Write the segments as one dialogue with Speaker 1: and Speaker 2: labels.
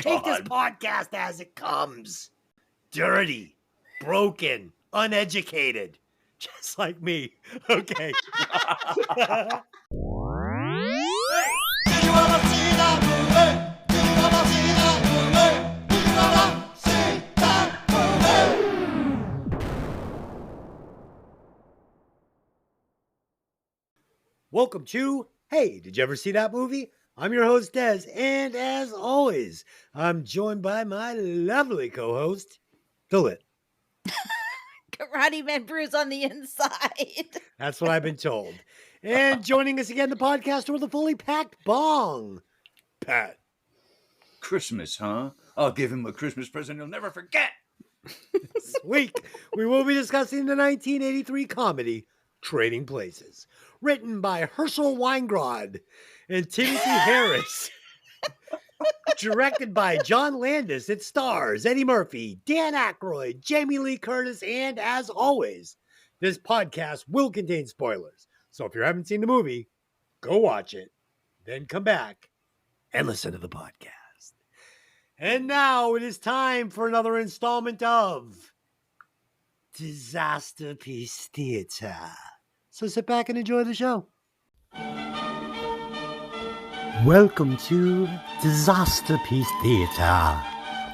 Speaker 1: Take this podcast as it comes. Dirty, broken, uneducated. Just like me. Okay. Welcome to Hey, did you ever see that movie? I'm your host, Des, and as always, I'm joined by my lovely co-host, Dylan.
Speaker 2: Karate Man Bruce on the inside.
Speaker 1: That's what I've been told. And joining us again, the podcast with a fully packed bong, Pat.
Speaker 3: Christmas, huh? I'll give him a Christmas present he'll never forget.
Speaker 1: This week, we will be discussing the 1983 comedy, Trading Places, written by Herschel Weingrod and Timothy Harris. Directed by John Landis. It stars Eddie Murphy, Dan Akroyd, Jamie Lee Curtis, and as always, this podcast will contain spoilers. So if you haven't seen the movie, go watch it, then come back and listen to the podcast. And now it is time for another installment of Disaster Piece Theater. So sit back and enjoy the show. Welcome to Disaster Piece Theater,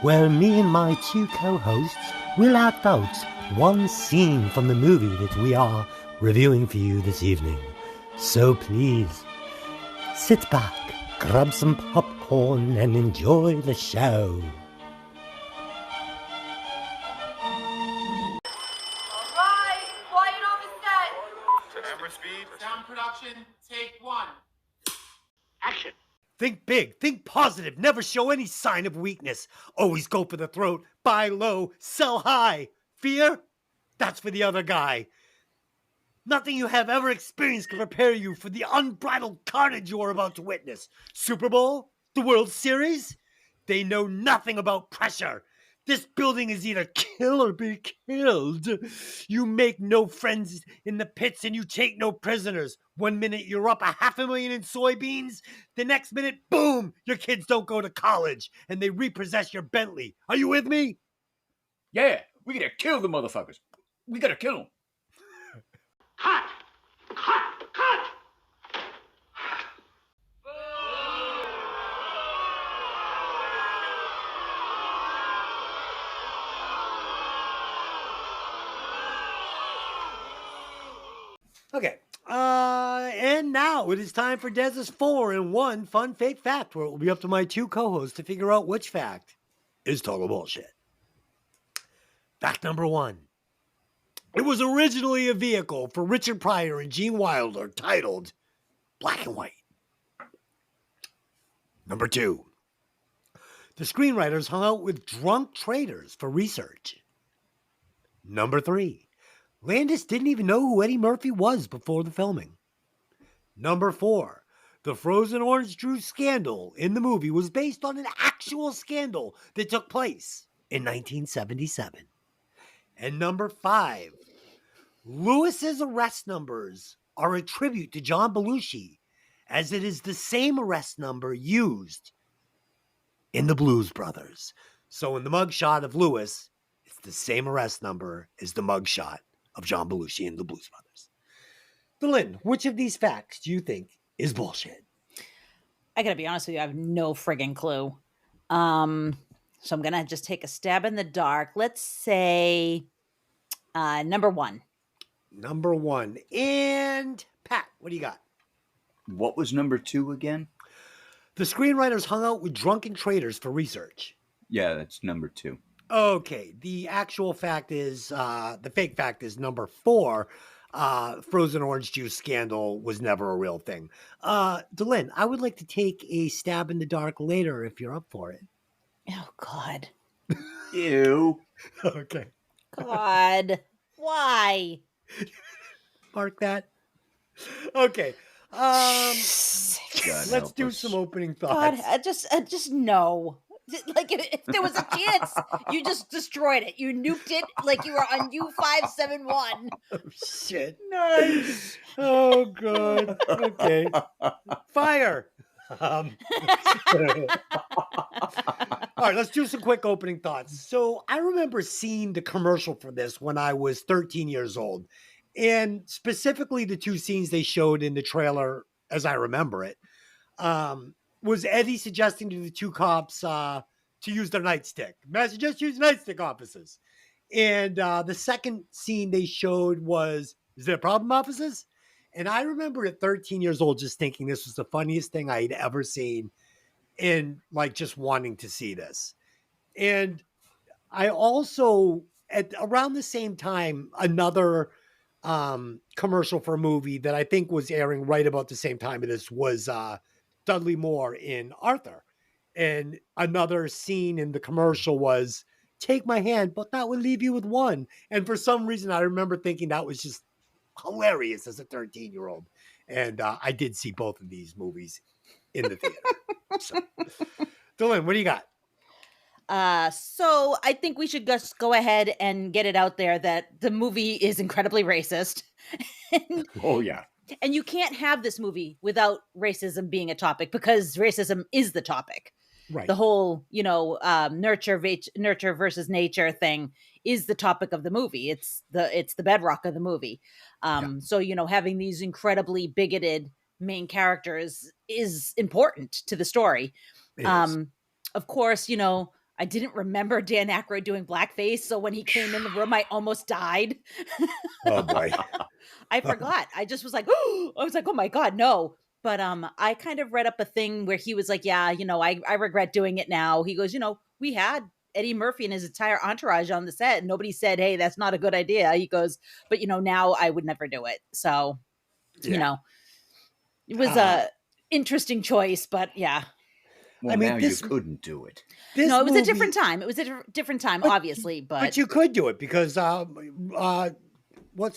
Speaker 1: where me and my two co-hosts will act out one scene from the movie that we are reviewing for you this evening. So please, sit back, grab some popcorn, and enjoy the show.
Speaker 4: Alright, quiet on the set.
Speaker 5: Camera speed.
Speaker 6: Sound production, take one.
Speaker 5: Action.
Speaker 1: Think big, think positive, never show any sign of weakness. Always go for the throat, buy low, sell high. Fear? That's for the other guy. Nothing you have ever experienced can prepare you for the unbridled carnage you are about to witness. Super Bowl? The World Series? They know nothing about pressure. This building is either kill or be killed. You make no friends in the pits and you take no prisoners. 1 minute you're up $500,000 in soybeans. The next minute, boom, your kids don't go to college and they repossess your Bentley. Are you with me?
Speaker 3: Yeah, we gotta kill the motherfuckers. We gotta kill them.
Speaker 5: Cut. Cut. Cut.
Speaker 1: Okay. And now it is time for Dez's 4-in-1 fun fake fact, where it will be up to my two co-hosts to figure out which fact is total bullshit. Fact number 1. It was originally a vehicle for Richard Pryor and Gene Wilder titled Black and White. Number 2. The screenwriters hung out with drunk traders for research. Number 3. Landis didn't even know who Eddie Murphy was before the filming. Number 4. The frozen orange juice scandal in the movie was based on an actual scandal that took place in 1977. And number 5. Lewis's arrest numbers are a tribute to John Belushi, as it is the same arrest number used in the Blues Brothers. So in the mugshot of Lewis, it's the same arrest number as the mugshot of John Belushi and the Blues Brothers. Lynn, which of these facts do you think is bullshit?
Speaker 2: I gotta be honest with you, I have no friggin' clue. So I'm gonna just take a stab in the dark. Let's say number 1.
Speaker 1: Number 1. And Pat, what do you got?
Speaker 3: What was number 2 again?
Speaker 1: The screenwriters hung out with drunken traders for research.
Speaker 3: Yeah, that's number 2.
Speaker 1: Okay, the actual fact is, the fake fact is number 4. Frozen orange juice scandal was never a real thing. Delyn, I would like to take a stab in the dark later if you're up for it.
Speaker 2: Oh, God.
Speaker 3: Ew.
Speaker 1: Okay.
Speaker 2: God. Why?
Speaker 1: Mark that. Okay.
Speaker 3: God
Speaker 1: Let's
Speaker 3: help
Speaker 1: do
Speaker 3: us.
Speaker 1: some opening
Speaker 2: God,
Speaker 1: thoughts.
Speaker 2: I just no. Like, if there was a chance, you just destroyed it. You nuked it like you were on U-571.
Speaker 1: Oh, shit.
Speaker 2: Nice.
Speaker 1: Oh, God. Okay. Fire. All right, let's do some quick opening thoughts. So I remember seeing the commercial for this when I was 13 years old. And specifically the two scenes they showed in the trailer, as I remember it, was Eddie suggesting to the two cops to use their nightstick. I suggest use nightstick, officers. And the second scene they showed was, is there a problem, officers? And I remember at 13 years old just thinking this was the funniest thing I had ever seen, and like just wanting to see this. And I also, at around the same time, another commercial for a movie that I think was airing right about the same time of this was Dudley Moore in Arthur. And another scene in the commercial was, take my hand, but that would leave you with one. And for some reason, I remember thinking that was just hilarious as a 13-year-old. And I did see both of these movies in the theater. So, Dylan, what do you got?
Speaker 2: So I think we should just go ahead and get it out there that the movie is incredibly racist. and,
Speaker 3: Oh, yeah.
Speaker 2: and you can't have this movie without racism being a topic, because racism is the topic.
Speaker 1: Right.
Speaker 2: The whole, nurture versus nature thing is the topic of the movie. It's the bedrock of the movie. So, having these incredibly bigoted main characters is important to the story. Of course, I didn't remember Dan Akroyd doing blackface, so when he came in the room, I almost died.
Speaker 1: Oh boy.
Speaker 2: I forgot. I just was like, oh my God, no. But I kind of read up a thing where he was like, yeah, I regret doing it now. He goes, we had Eddie Murphy and his entire entourage on the set, and nobody said, hey, that's not a good idea. He goes, but now I would never do it. So, it was a interesting choice, but yeah.
Speaker 3: Well,
Speaker 1: I mean,
Speaker 3: now
Speaker 1: this-
Speaker 3: you couldn't do it.
Speaker 2: No, it was a different time. It was a different time, obviously,
Speaker 1: But you could do it because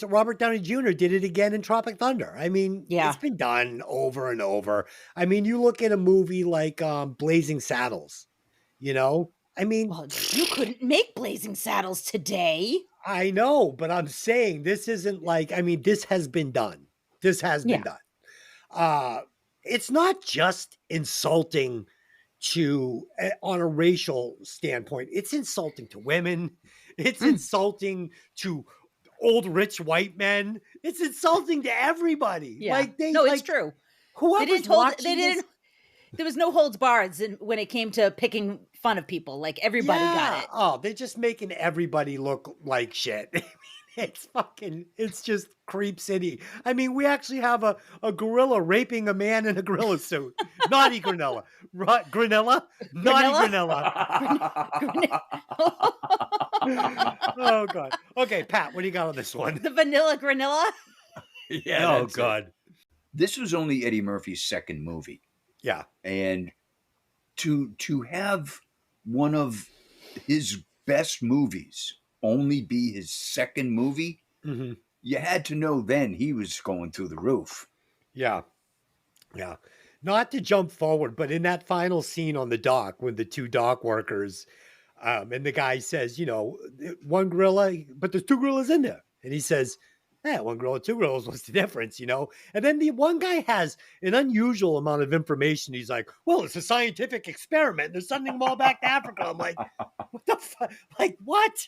Speaker 1: Robert Downey Jr. did it again in Tropic Thunder. I mean,
Speaker 2: Yeah.
Speaker 1: it's been done over and over. I mean, you look at a movie like Blazing Saddles, I mean,
Speaker 2: well, you couldn't make Blazing Saddles today.
Speaker 1: I know, but I'm saying this isn't like, I mean, this has been done. This has been done. It's not just insulting on a racial standpoint. It's insulting to women. It's insulting to old rich white men. It's insulting to everybody.
Speaker 2: Yeah. It's true.
Speaker 1: Whoever's watching this,
Speaker 2: there was no holds barred when it came to picking fun of people. Like, everybody got it.
Speaker 1: Oh, they're just making everybody look like shit. It's just creep city. I mean, we actually have a gorilla raping a man in a gorilla suit. Naughty Granella. Granella? Naughty Granella. Oh, God. Okay, Pat, what do you got on this one?
Speaker 2: The vanilla granilla.
Speaker 3: Yeah.
Speaker 1: Oh,
Speaker 3: that's it.
Speaker 1: God.
Speaker 3: This was only Eddie Murphy's second movie.
Speaker 1: Yeah.
Speaker 3: And to have one of his best movies only be his second movie,
Speaker 1: Mm-hmm.
Speaker 3: you had to know then he was going through the roof.
Speaker 1: Yeah. Yeah. Not to jump forward, but in that final scene on the dock with the two dock workers, and the guy says, one gorilla, but there's two gorillas in there. And he says, one gorilla, two gorillas, what's the difference, And then the one guy has an unusual amount of information. He's like, well, it's a scientific experiment. They're sending them all back to Africa. I'm like, what the fuck? Like, what?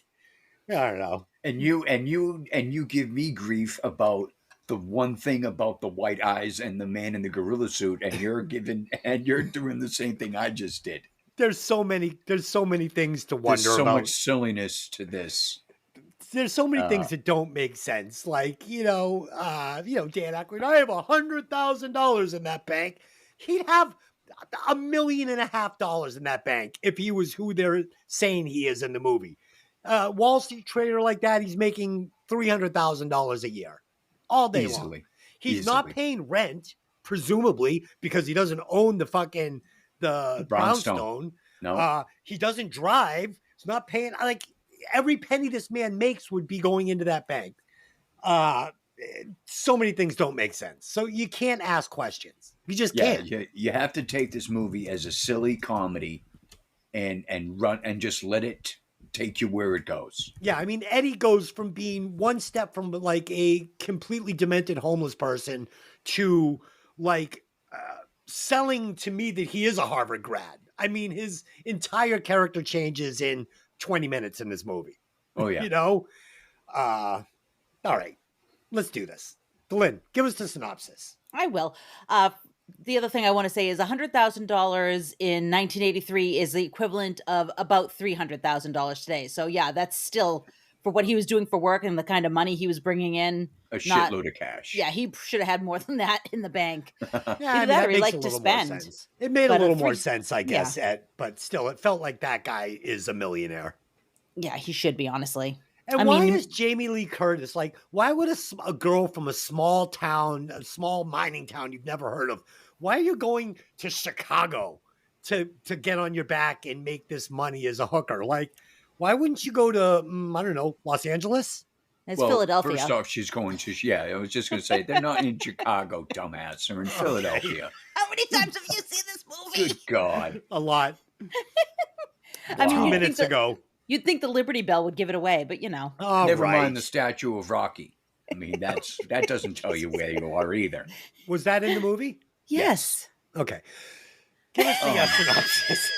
Speaker 1: I don't know.
Speaker 3: And you give me grief about the one thing about the white eyes and the man in the gorilla suit, and you're doing the same thing I just did.
Speaker 1: There's so many things to wonder
Speaker 3: There's so
Speaker 1: about.
Speaker 3: much silliness to this.
Speaker 1: There's so many things that don't make sense. Like, Dan Akroyd, I have $100,000 in that bank. He'd have $1.5 million in that bank if he was who they're saying he is in the movie. Wall Street trader like that, he's making $300,000 a year all day long.
Speaker 3: Easily.
Speaker 1: He's not paying rent, presumably, because he doesn't own the brownstone.
Speaker 3: No.
Speaker 1: He doesn't drive. He's not paying. Like, every penny this man makes would be going into that bank. So many things don't make sense. So you can't ask questions. You just can't.
Speaker 3: You have to take this movie as a silly comedy and run and just let it take you where it goes.
Speaker 1: Yeah, I mean, Eddie goes from being one step from like a completely demented homeless person to like selling to me that he is a Harvard grad. I mean, his entire character changes in 20 minutes in this movie.
Speaker 3: Oh yeah.
Speaker 1: You know? All right. Let's do this. Lynn, give us the synopsis.
Speaker 2: I will. The other thing I want to say is $100,000 in 1983 is the equivalent of about $300,000 today. So yeah, that's still for what he was doing for work and the kind of money he was bringing in.
Speaker 3: A
Speaker 2: Not-
Speaker 3: shitload of cash.
Speaker 2: Yeah, he should have had more than that in the bank.
Speaker 1: Yeah,
Speaker 2: Either that or he
Speaker 1: makes
Speaker 2: liked
Speaker 1: a
Speaker 2: to
Speaker 1: little more
Speaker 2: spend.
Speaker 1: sense. It made a
Speaker 2: But
Speaker 1: little more
Speaker 2: three-
Speaker 1: sense, I guess, but still, it felt like that guy is a millionaire.
Speaker 2: Yeah, he should be, honestly.
Speaker 1: And
Speaker 2: I
Speaker 1: why
Speaker 2: mean-
Speaker 1: is Jamie Lee Curtis like? Why would a girl from a small town, a small mining town you've never heard of? Why are you going to Chicago to get on your back and make this money as a hooker? Like, why wouldn't you go to I don't know, Los Angeles?
Speaker 2: It's Philadelphia.
Speaker 3: First off, she's going to. Yeah, I was just going to say they're not in Chicago, dumbass. They're in Philadelphia.
Speaker 2: How many times have you seen this movie?
Speaker 3: Good God.
Speaker 1: A lot.
Speaker 2: I mean,
Speaker 1: 2
Speaker 2: you'd
Speaker 1: minutes
Speaker 2: think
Speaker 1: ago.
Speaker 2: You'd think the Liberty Bell would give it away, but you know.
Speaker 1: All
Speaker 3: Never
Speaker 1: right.
Speaker 3: mind the statue of Rocky. I mean, that doesn't tell you where you are either.
Speaker 1: Was that in the movie?
Speaker 2: Yes.
Speaker 1: Okay. Give us the synopsis.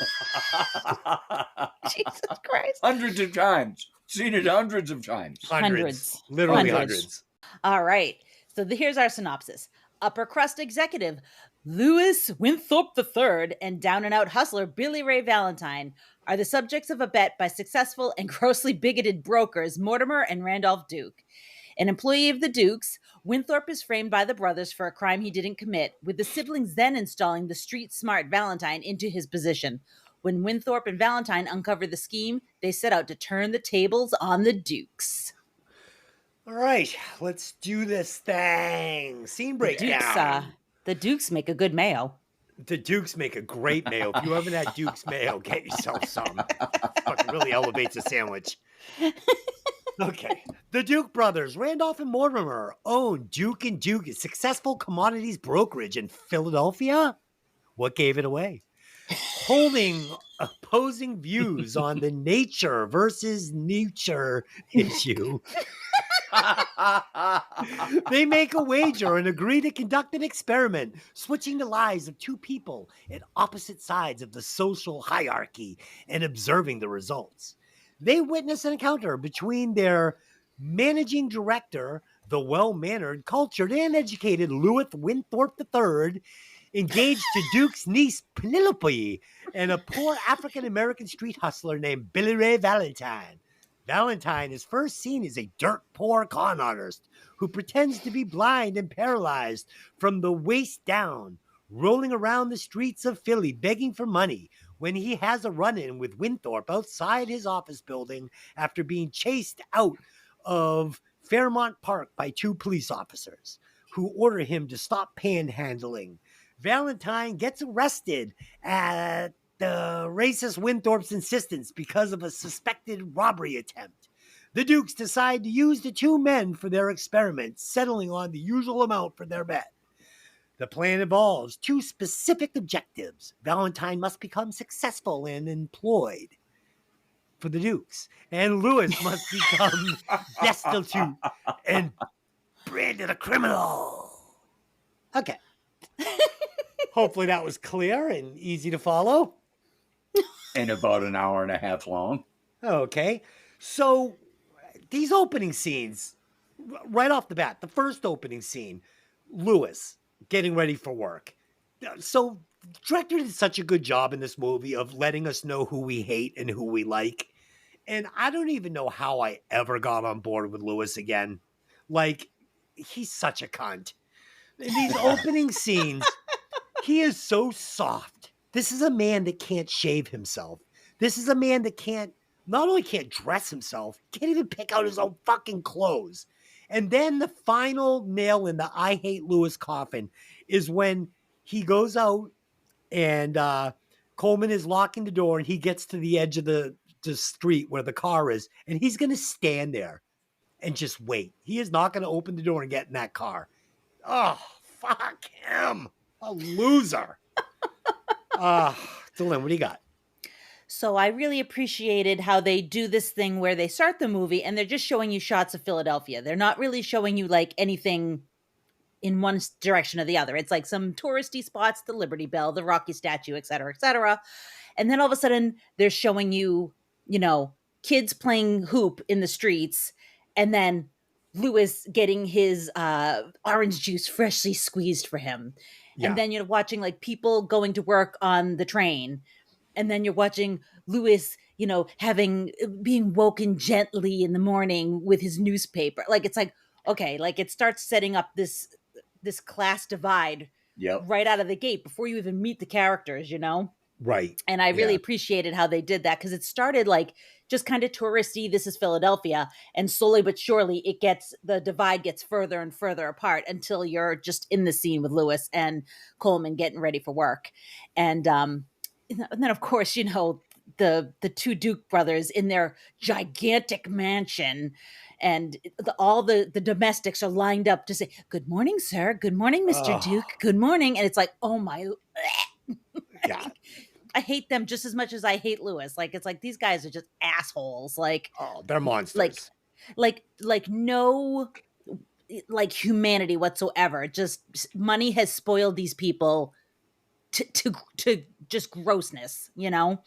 Speaker 2: Jesus Christ.
Speaker 3: Hundreds of times. Seen it hundreds of times.
Speaker 2: Hundreds.
Speaker 1: Literally
Speaker 2: Hundreds.
Speaker 1: hundreds.
Speaker 2: All right. So here's our synopsis. Upper crust executive Louis Winthorpe III and down and out hustler Billy Ray Valentine are the subjects of a bet by successful and grossly bigoted brokers Mortimer and Randolph Duke. An employee of the Dukes, Winthorpe is framed by the brothers for a crime he didn't commit, with the siblings then installing the street-smart Valentine into his position. When Winthorpe and Valentine uncover the scheme, they set out to turn the tables on the Dukes.
Speaker 1: All right, let's do this thing. Scene breakdown.
Speaker 2: The Dukes make a good mayo.
Speaker 1: The Dukes make a great mayo. If you haven't had Duke's mayo, get yourself some. Fucking really elevates a sandwich. Okay. The Duke brothers, Randolph and Mortimer, own Duke and Duke, a successful commodities brokerage in Philadelphia. What gave it away? Holding opposing views on the nature versus nurture issue. They make a wager and agree to conduct an experiment, switching the lives of two people at opposite sides of the social hierarchy and observing the results. They witness an encounter between their managing director, the well-mannered, cultured, and educated Louis Winthorpe III, engaged to Duke's niece Penelope, and a poor African-American street hustler named Billy Ray Valentine. Valentine is first seen as a dirt-poor con artist who pretends to be blind and paralyzed from the waist down, rolling around the streets of Philly begging for money when he has a run-in with Winthorpe outside his office building after being chased out of Fairmount Park by two police officers who order him to stop panhandling. Valentine gets arrested at the racist Winthorpe's insistence because of a suspected robbery attempt. The Dukes decide to use the two men for their experiment, settling on the usual amount for their bet. The plan involves two specific objectives. Valentine must become successful and employed for the Dukes, and Louis must become destitute and branded a criminal. Okay. Hopefully that was clear and easy to follow.
Speaker 3: And about an hour and a half long.
Speaker 1: Okay. So these opening scenes, right off the bat, the first opening scene, Louis getting ready for work. So the director did such a good job in this movie of letting us know who we hate and who we like. And I don't even know how I ever got on board with Louis again. Like, he's such a cunt. In these opening scenes, he is so soft. This is a man that can't shave himself. This is a man that not only can't dress himself, can't even pick out his own fucking clothes. And then the final nail in the I hate Louis coffin is when he goes out and Coleman is locking the door and he gets to the edge of the street where the car is, and he's going to stand there and just wait. He is not going to open the door and get in that car. Oh, fuck him. A loser. Dylan, what do you got?
Speaker 2: So I really appreciated how they do this thing where they start the movie and they're just showing you shots of Philadelphia. They're not really showing you like anything in one direction or the other. It's like some touristy spots, the Liberty Bell, the Rocky statue, et cetera, et cetera. And then all of a sudden they're showing you, you know, kids playing hoop in the streets, and then Lewis getting his orange juice freshly squeezed for him.
Speaker 1: Yeah.
Speaker 2: And then you're watching like people going to work on the train. And then you're watching Lewis, you know, being woken gently in the morning with his newspaper. Like, it's like, okay, like it starts setting up this class divide
Speaker 3: Yep.
Speaker 2: right out of the gate before you even meet the characters, you know?
Speaker 1: Right.
Speaker 2: And I really
Speaker 1: Yeah.
Speaker 2: appreciated how they did that, because it started like just kind of touristy. This is Philadelphia. And slowly but surely the divide gets further and further apart until you're just in the scene with Lewis and Coleman getting ready for work. And then of course, you know, the two Duke brothers in their gigantic mansion, and all the domestics are lined up to say, "Good morning, sir. Good morning, Mr. Duke. Good morning." And it's like, oh my,
Speaker 1: Yeah.
Speaker 2: I hate them just as much as I hate Lewis. Like, it's like these guys are just assholes. Like,
Speaker 1: Oh, they're monsters.
Speaker 2: like no like humanity whatsoever. Just money has spoiled these people to just grossness, you know?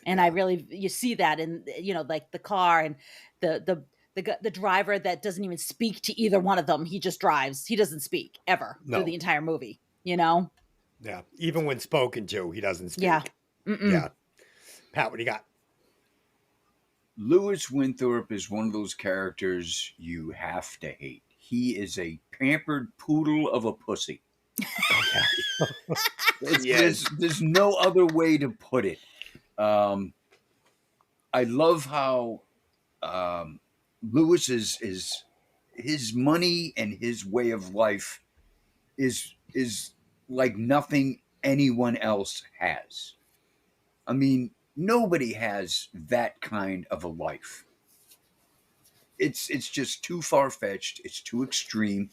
Speaker 2: And I really, you see that in, you know, like the car and the driver that doesn't even speak to either one of them. He just drives. He doesn't speak ever through the entire movie, you know?
Speaker 1: Yeah. Even when spoken to, he doesn't speak.
Speaker 2: Yeah.
Speaker 1: Yeah. Pat, what do you got?
Speaker 3: Lewis Winthorpe is one of those characters you have to hate. He is a pampered poodle of a pussy. There's no other way to put it. I love how Lewis is his money and his way of life is like nothing anyone else has. I mean, nobody has that kind of a life. It's just too far-fetched. It's too extreme.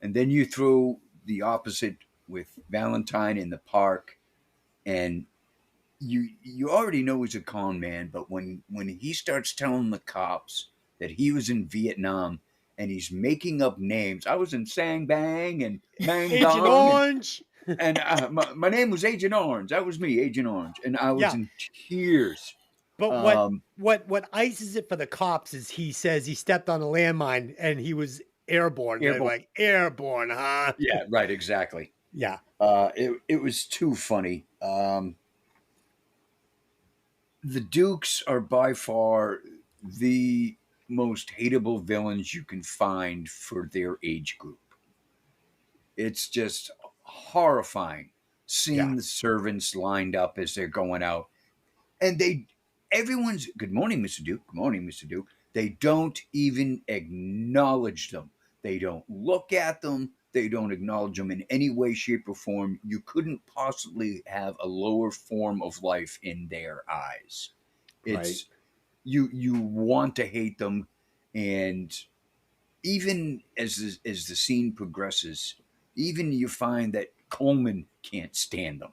Speaker 3: And then you throw the opposite with Valentine in the park, and you already know he's a con man, but when he starts telling the cops that he was in Vietnam and he's making up names, I was in Sang Bang and Bang
Speaker 1: Agent
Speaker 3: Dong
Speaker 1: Orange.
Speaker 3: and my name was Agent Orange. That was me, Agent Orange, and I was in tears.
Speaker 1: But what ices it for the cops is he says he stepped on a landmine and he was airborne. They're like, airborne, huh?
Speaker 3: Yeah, right, exactly.
Speaker 1: Yeah.
Speaker 3: It was too funny. The Dukes are by far the most hateable villains you can find for their age group. It's just horrifying seeing the servants lined up as they're going out. And everyone's, "Good morning, Mr. Duke. Good morning, Mr. Duke." They don't even acknowledge them. They don't look at them. They don't acknowledge them in any way, shape, or form. You couldn't possibly have a lower form of life in their eyes. It's you want to hate them, and even as the scene progresses, even you find that Coleman can't stand them.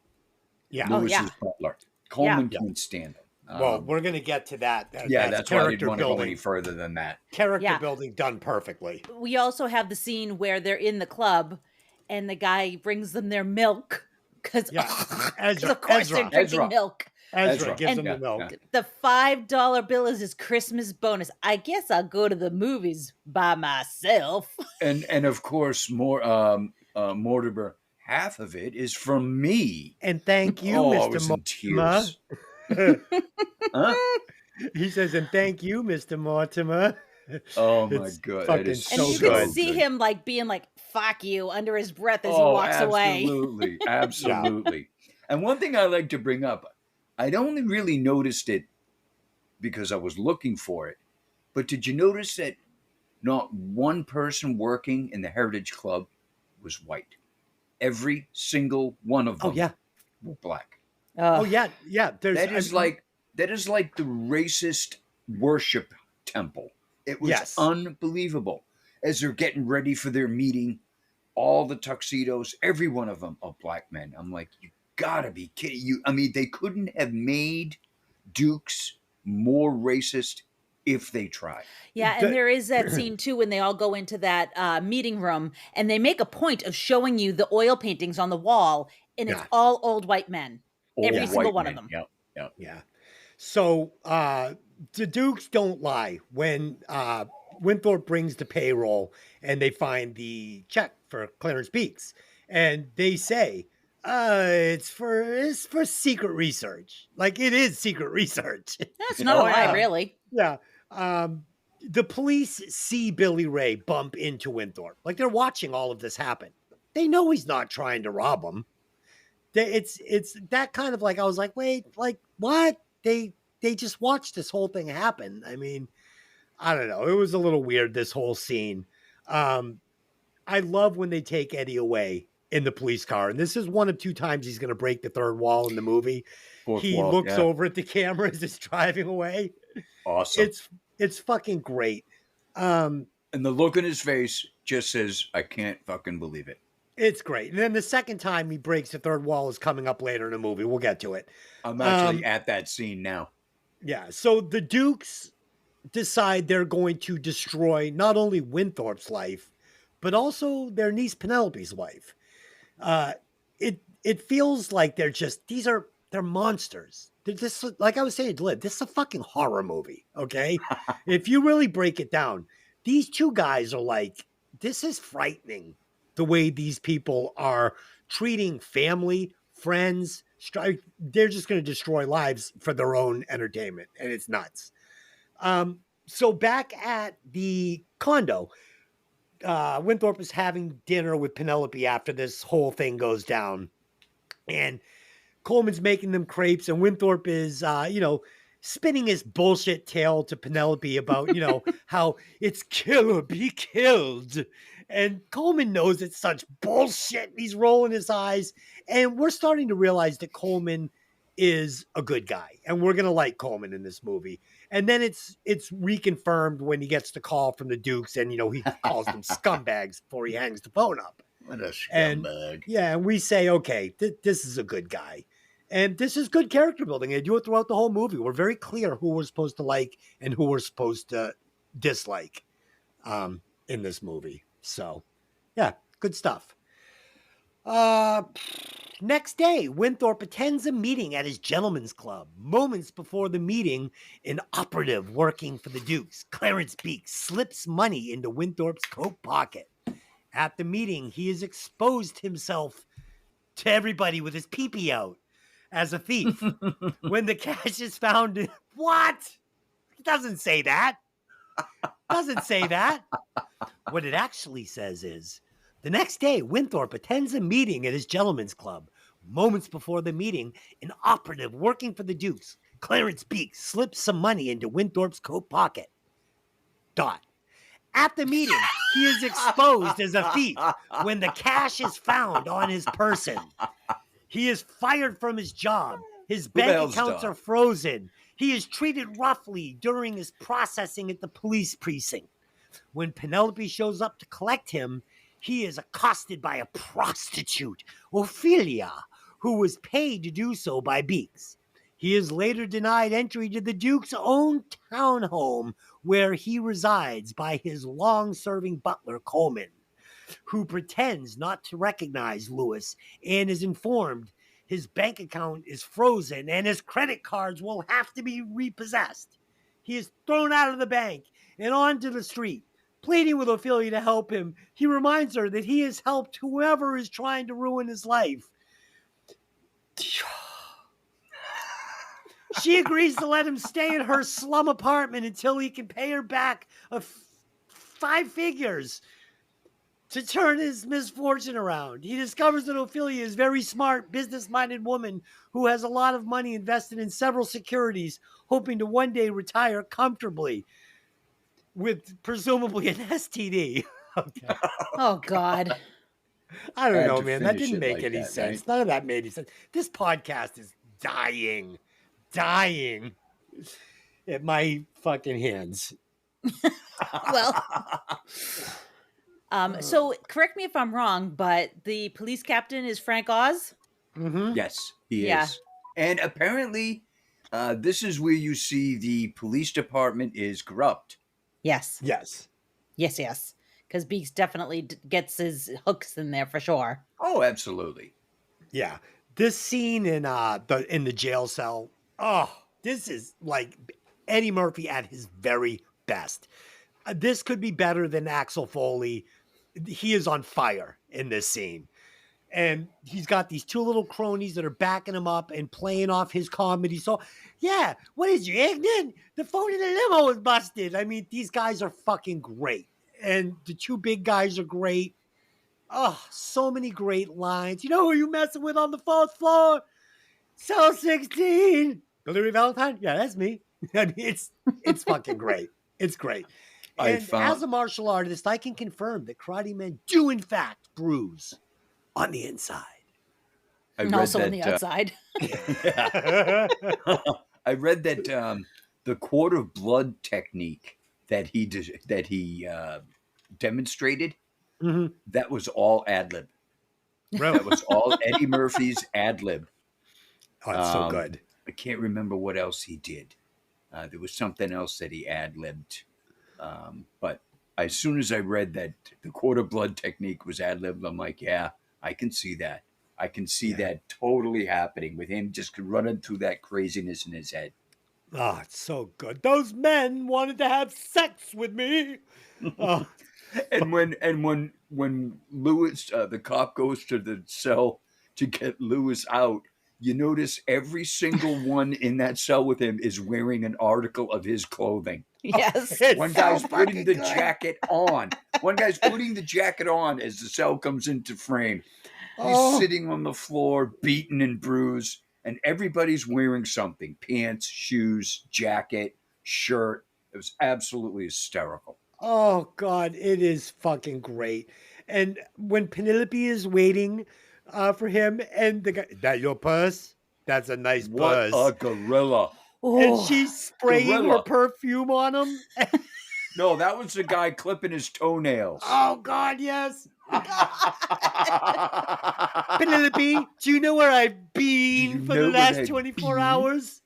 Speaker 1: Yeah.
Speaker 3: Lewis's butler. Coleman can't stand them.
Speaker 1: Well, we're going to get to that.
Speaker 3: That's why I didn't want to go any further than that.
Speaker 1: Character building done perfectly.
Speaker 2: We also have the scene where they're in the club and the guy brings them their milk because of course they're drinking milk.
Speaker 1: Ezra gives them the milk.
Speaker 2: Yeah. The $5 bill is his Christmas bonus. I guess I'll go to the movies by myself.
Speaker 3: And of course, Mortimer, half of it is from me.
Speaker 1: And thank you, Mr. Mortimer.
Speaker 3: Huh?
Speaker 1: He says, "And thank you, Mr. Mortimer."
Speaker 3: Oh my god, that is
Speaker 2: and you can see him like being like "fuck you" under his breath as he walks away.
Speaker 3: Absolutely. And one thing I like to bring up, I'd only really noticed it because I was looking for it, but did you notice that not one person working in the Heritage Club was white? Every single one of them were black.
Speaker 1: Yeah.
Speaker 3: That is like the racist worship temple. It was unbelievable. As they're getting ready for their meeting, all the tuxedos, every one of them are black men. I'm like, you gotta be kidding. I mean, they couldn't have made Dukes more racist if they try.
Speaker 2: Yeah, and there is that scene too when they all go into that meeting room and they make a point of showing you the oil paintings on the wall, and it's
Speaker 1: Yeah.
Speaker 2: all old white men. Every
Speaker 3: Old
Speaker 2: single
Speaker 3: white
Speaker 2: one
Speaker 3: men.
Speaker 2: of them.
Speaker 3: Yep. Yep.
Speaker 1: Yeah. So the Dukes don't lie when Winthorpe brings the payroll and they find the check for Clarence Beeks, and they say it's for secret research. Like, it is secret research.
Speaker 2: That's not a
Speaker 3: Oh,
Speaker 2: lie,
Speaker 3: yeah.
Speaker 2: really.
Speaker 1: Yeah. The police see Billy Ray bump into Winthorpe. Like, they're watching all of this happen. They know he's not trying to rob them. It's that kind of, like, I was like, wait, like, what? They just watched this whole thing happen. I mean, I don't know. It was a little weird, this whole scene. I love when they take Eddie away in the police car. And this is one of two times he's going to break the third wall in the movie.
Speaker 3: Fourth
Speaker 1: He
Speaker 3: wall,
Speaker 1: looks
Speaker 3: yeah.
Speaker 1: over at the camera as it's driving away.
Speaker 3: Awesome.
Speaker 1: It's fucking great.
Speaker 3: And the look in his face just says, I can't fucking believe it.
Speaker 1: It's great. And then the second time he breaks the third wall is coming up later in the movie. We'll get to it.
Speaker 3: I'm actually at that scene now.
Speaker 1: Yeah. So the Dukes decide they're going to destroy not only Winthorpe's life, but also their niece Penelope's life. It feels like they're monsters. They're just, like I was saying to Liv, this is a fucking horror movie. Okay. If you really break it down, these two guys are like, this is frightening, the way these people are treating family, friends. They're just going to destroy lives for their own entertainment. And it's nuts. So back at the condo, Winthorpe is having dinner with Penelope after this whole thing goes down. And Coleman's making them crepes, and Winthorpe is, spinning his bullshit tale to Penelope about, how it's kill or be killed. And Coleman knows it's such bullshit. And he's rolling his eyes. And we're starting to realize that Coleman is a good guy. And we're going to like Coleman in this movie. And then it's reconfirmed when he gets the call from the Dukes, and, he calls them scumbags before he hangs the phone up.
Speaker 3: What a
Speaker 1: And
Speaker 3: scumbag.
Speaker 1: and we say, okay, this is a good guy. And this is good character building. They do it throughout the whole movie. We're very clear who we're supposed to like and who we're supposed to dislike in this movie. So, yeah, good stuff. Next day, Winthorpe attends a meeting at his gentleman's club. Moments before the meeting, an operative working for the Dukes, Clarence Beeks, slips money into Winthorpe's coat pocket. At the meeting, he has exposed himself to everybody with his pee-pee out as a thief. When the cash is found, what? It doesn't say that. Doesn't say that. What it actually says is, the next day, Winthorpe attends a meeting at his gentleman's club. Moments before the meeting, an operative working for the Dukes, Clarence Beeks, slips some money into Winthorpe's coat pocket. At the meeting, he is exposed as a thief when the cash is found on his person. He is fired from his job. His bank accounts are frozen. He is treated roughly during his processing at the police precinct. When Penelope shows up to collect him, he is accosted by a prostitute, Ophelia, who was paid to do so by Beeks. He is later denied entry to the Duke's own townhome, where he resides, by his long-serving butler, Coleman, who pretends not to recognize Lewis and is informed his bank account is frozen and his credit cards will have to be repossessed. He is thrown out of the bank and onto the street. Pleading with Ophelia to help him, he reminds her that he has helped whoever is trying to ruin his life. She agrees to let him stay in her slum apartment until he can pay her back 5 figures to turn his misfortune around. He discovers that Ophelia is a very smart, business-minded woman who has a lot of money invested in several securities, hoping to one day retire comfortably with presumably an STD. Okay.
Speaker 2: Oh, God.
Speaker 1: I don't
Speaker 3: Had
Speaker 1: know,
Speaker 3: to
Speaker 1: man. That
Speaker 3: finish
Speaker 1: didn't
Speaker 3: it
Speaker 1: make
Speaker 3: like
Speaker 1: any
Speaker 3: that,
Speaker 1: sense.
Speaker 3: right?
Speaker 1: None of that made any sense. This podcast is dying at my fucking hands.
Speaker 2: Well, so correct me if I'm wrong, but the police captain is Frank Oz?
Speaker 1: Mm-hmm.
Speaker 3: Yes, he
Speaker 2: Yeah.
Speaker 3: is. And apparently, This is where you see the police department is corrupt.
Speaker 2: Yes.
Speaker 1: Yes.
Speaker 2: Yes. Because Beeks definitely gets his hooks in there for sure.
Speaker 3: Oh, absolutely.
Speaker 1: Yeah. This scene in the jail cell. Oh, this is like Eddie Murphy at his very best. This could be better than Axel Foley. He is on fire in this scene. And he's got these two little cronies that are backing him up and playing off his comedy. So, yeah, what is you, ignorant? The phone in the limo is busted. I mean, these guys are fucking great. And the two big guys are great. Oh, so many great lines. You know who you messing with on the fourth floor? Cell 16. Billy Ray Valentine? Yeah, that's me. I mean, it's fucking great. It's great. And as a martial artist, I can confirm that karate men do, in fact, bruise on the inside.
Speaker 2: And also on the outside.
Speaker 3: I read that the quart of blood technique that he demonstrated, that was all ad lib.
Speaker 1: Really?
Speaker 3: That was all Eddie Murphy's ad lib.
Speaker 1: Oh, it's so good.
Speaker 3: I can't remember what else he did. There was something else that he ad libbed. But as soon as I read that the quart of blood technique was ad libbed, I'm like, yeah, I can see that. I can see that totally happening with him just running through that craziness in his head.
Speaker 1: Oh, it's so good. Those men wanted to have sex with me. Oh.
Speaker 3: And when Lewis, the cop, goes to the cell to get Lewis out, you notice every single one in that cell with him is wearing an article of his clothing.
Speaker 2: Yes.
Speaker 3: One guy's putting the jacket on. One guy's putting the jacket on as the cell comes into frame. He's sitting on the floor, beaten and bruised, and everybody's wearing something: pants, shoes, jacket, shirt. It was absolutely hysterical.
Speaker 1: Oh, God, it is fucking great. And when Penelope is waiting for him, and the guy, that your purse? That's a nice purse.
Speaker 3: What a gorilla.
Speaker 1: And she's spraying her perfume on him.
Speaker 3: No, that was the guy clipping his toenails.
Speaker 1: Oh, God, yes. Penelope, do you know where I've been for the last 24 hours?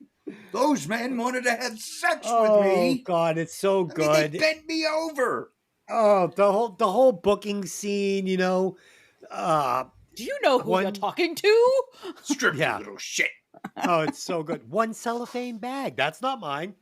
Speaker 3: Those men wanted to have sex with me.
Speaker 1: Oh, God, it's so good.
Speaker 3: I mean, they bent me over.
Speaker 1: Oh, the whole booking scene, you know.
Speaker 2: Do you know who you're talking to?
Speaker 3: Strip, you little shit.
Speaker 1: Oh, it's so good. One cellophane bag. That's not mine.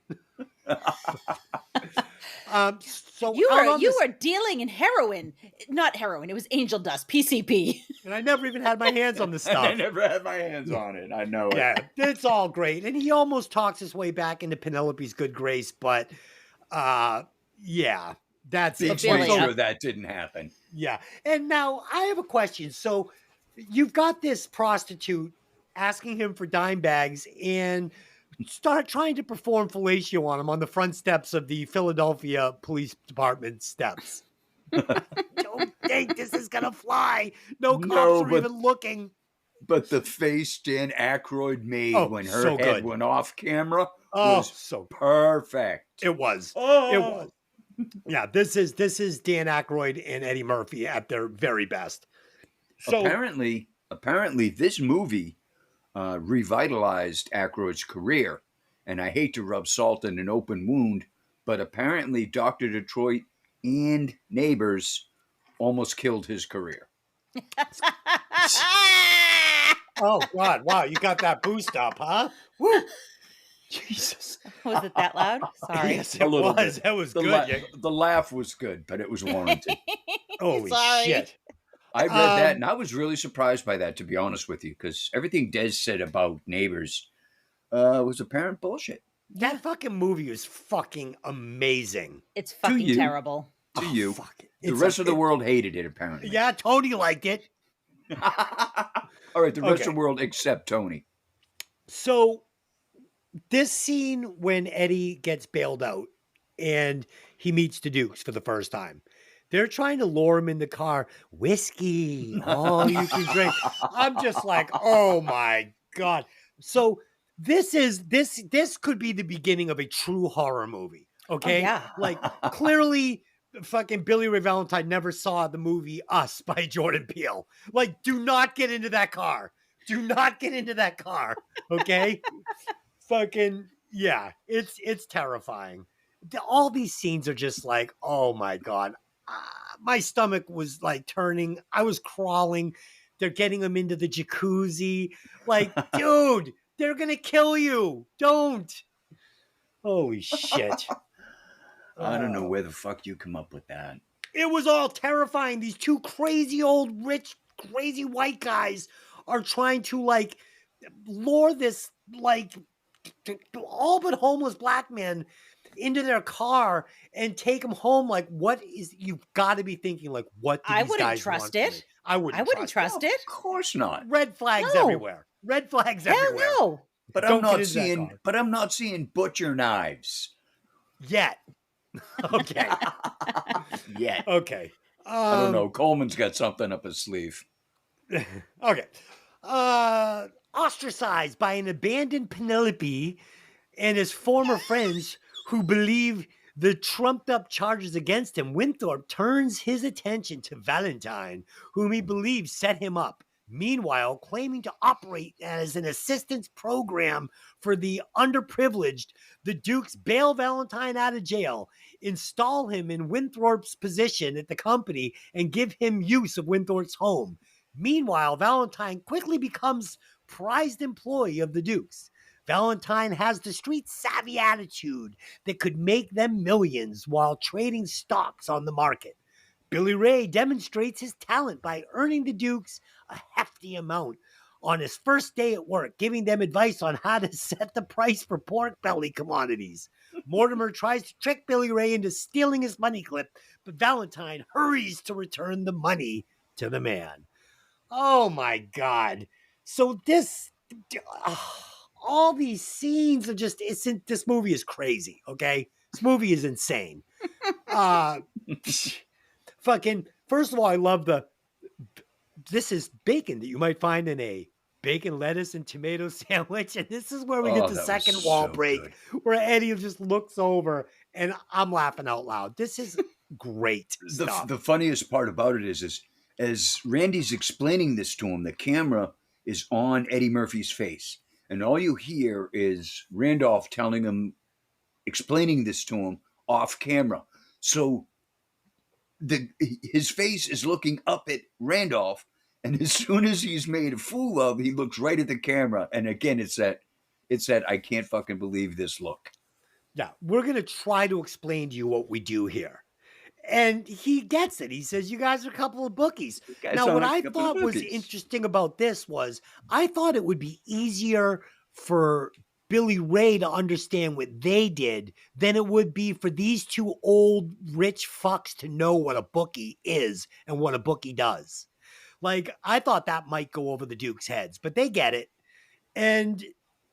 Speaker 1: So
Speaker 2: you were dealing in heroin. Not heroin. It was angel dust, PCP.
Speaker 1: And I never even had my hands on the stuff.
Speaker 3: I never had my hands on it. I know it.
Speaker 1: Yeah, it's all great. And he almost talks his way back into Penelope's good grace, but yeah, that's
Speaker 3: Beats make sure that didn't happen.
Speaker 1: Yeah. And now I have a question. So you've got this prostitute asking him for dime bags and start trying to perform fellatio on him on the front steps of the Philadelphia Police Department steps. Don't think this is gonna fly. No cops are even looking.
Speaker 3: But the face Dan Akroyd made when her head went off camera was
Speaker 1: so
Speaker 3: perfect.
Speaker 1: It was. It was. Yeah, this is Dan Akroyd and Eddie Murphy at their very best. So
Speaker 3: apparently this movie revitalized Akroyd's career, and I hate to rub salt in an open wound, but apparently Dr. Detroit and Neighbors almost killed his career.
Speaker 1: Oh, God. Wow, you got that boost up, huh? Woo! Jesus.
Speaker 2: Was it that loud? Sorry.
Speaker 1: Yes, it was. That was good.
Speaker 3: The laugh was good, but it was warranted.
Speaker 1: Holy shit.
Speaker 3: I read that, and I was really surprised by that, to be honest with you, because everything Des said about Neighbors was apparent bullshit.
Speaker 1: That fucking movie is fucking amazing.
Speaker 2: It's fucking terrible.
Speaker 3: To you. Fuck it. The rest of the world hated it, apparently.
Speaker 1: Yeah, Tony liked it.
Speaker 3: All right, the rest of the world except Tony.
Speaker 1: So this scene when Eddie gets bailed out and he meets the Dukes for the first time. They're trying to lure him in the car. Whiskey. Oh, you can drink. I'm just like, oh my God. So this could be the beginning of a true horror movie. Okay.
Speaker 2: Oh, yeah.
Speaker 1: Like clearly fucking Billy Ray Valentine never saw the movie Us by Jordan Peele. Like, do not get into that car. Do not get into that car. Okay. Fucking yeah, it's terrifying. All these scenes are just like, oh my god, my stomach was like turning. I was crawling. They're getting him into the jacuzzi. Like, dude, they're gonna kill you. Don't. Holy shit.
Speaker 3: I don't know where the fuck you come up with that.
Speaker 1: It was all terrifying. These two crazy old, rich, crazy white guys are trying to like lure this like all but homeless black man into their car and take him home. Like, what is, you've got to be thinking, like, what do
Speaker 2: I
Speaker 1: these
Speaker 2: wouldn't
Speaker 1: guys
Speaker 2: trust
Speaker 1: want from
Speaker 2: it.
Speaker 1: me? I wouldn't trust
Speaker 2: it.
Speaker 3: Of course not.
Speaker 1: Red flags
Speaker 2: No.
Speaker 1: everywhere. Red flags
Speaker 2: Hell
Speaker 1: everywhere.
Speaker 2: no.
Speaker 3: But
Speaker 1: Don't
Speaker 3: I'm
Speaker 1: get
Speaker 3: not
Speaker 1: into that
Speaker 3: seeing.
Speaker 1: car.
Speaker 3: But I'm not seeing butcher knives
Speaker 1: Yet. Okay.
Speaker 3: yet.
Speaker 1: Okay.
Speaker 3: I don't know. Coleman's got something up his sleeve.
Speaker 1: Okay. Ostracized by an abandoned Penelope and his former friends who believe the trumped up charges against him, Winthorpe turns his attention to Valentine, whom he believes set him up. Meanwhile, claiming to operate as an assistance program for the underprivileged, the Dukes bail Valentine out of jail, install him in Winthorpe's position at the company, and give him use of Winthorpe's home. Meanwhile, Valentine quickly becomes prized employee of the Dukes. Valentine has the street savvy attitude that could make them millions while trading stocks on the market. Billy Ray demonstrates his talent by earning the Dukes a hefty amount on his first day at work, giving them advice on how to set the price for pork belly commodities. Mortimer tries to trick Billy Ray into stealing his money clip, but Valentine hurries to return the money to the man. Oh my God. So this, all these scenes are just, this movie is crazy, okay? This movie is insane. Fucking, first of all, I love this is bacon that you might find in a bacon, lettuce, and tomato sandwich. And this is where we get the
Speaker 3: that was
Speaker 1: second wall
Speaker 3: so
Speaker 1: break,
Speaker 3: good.
Speaker 1: where Eddie just looks over and I'm laughing out loud. This is great stuff.
Speaker 3: The funniest part about it is as Randy's explaining this to him, the camera is on Eddie Murphy's face, and all you hear is Randolph telling him, explaining this to him off camera. So his face is looking up at Randolph, and as soon as he's made a fool of, he looks right at the camera. And again, it's that I can't fucking believe this look.
Speaker 1: Yeah, we're going to try to explain to you what we do here. And he gets it. He says, you guys are a couple of bookies. Now, what I thought was interesting about this was I thought it would be easier for Billy Ray to understand what they did than it would be for these two old rich fucks to know what a bookie is and what a bookie does. Like, I thought that might go over the Dukes' heads, but they get it. And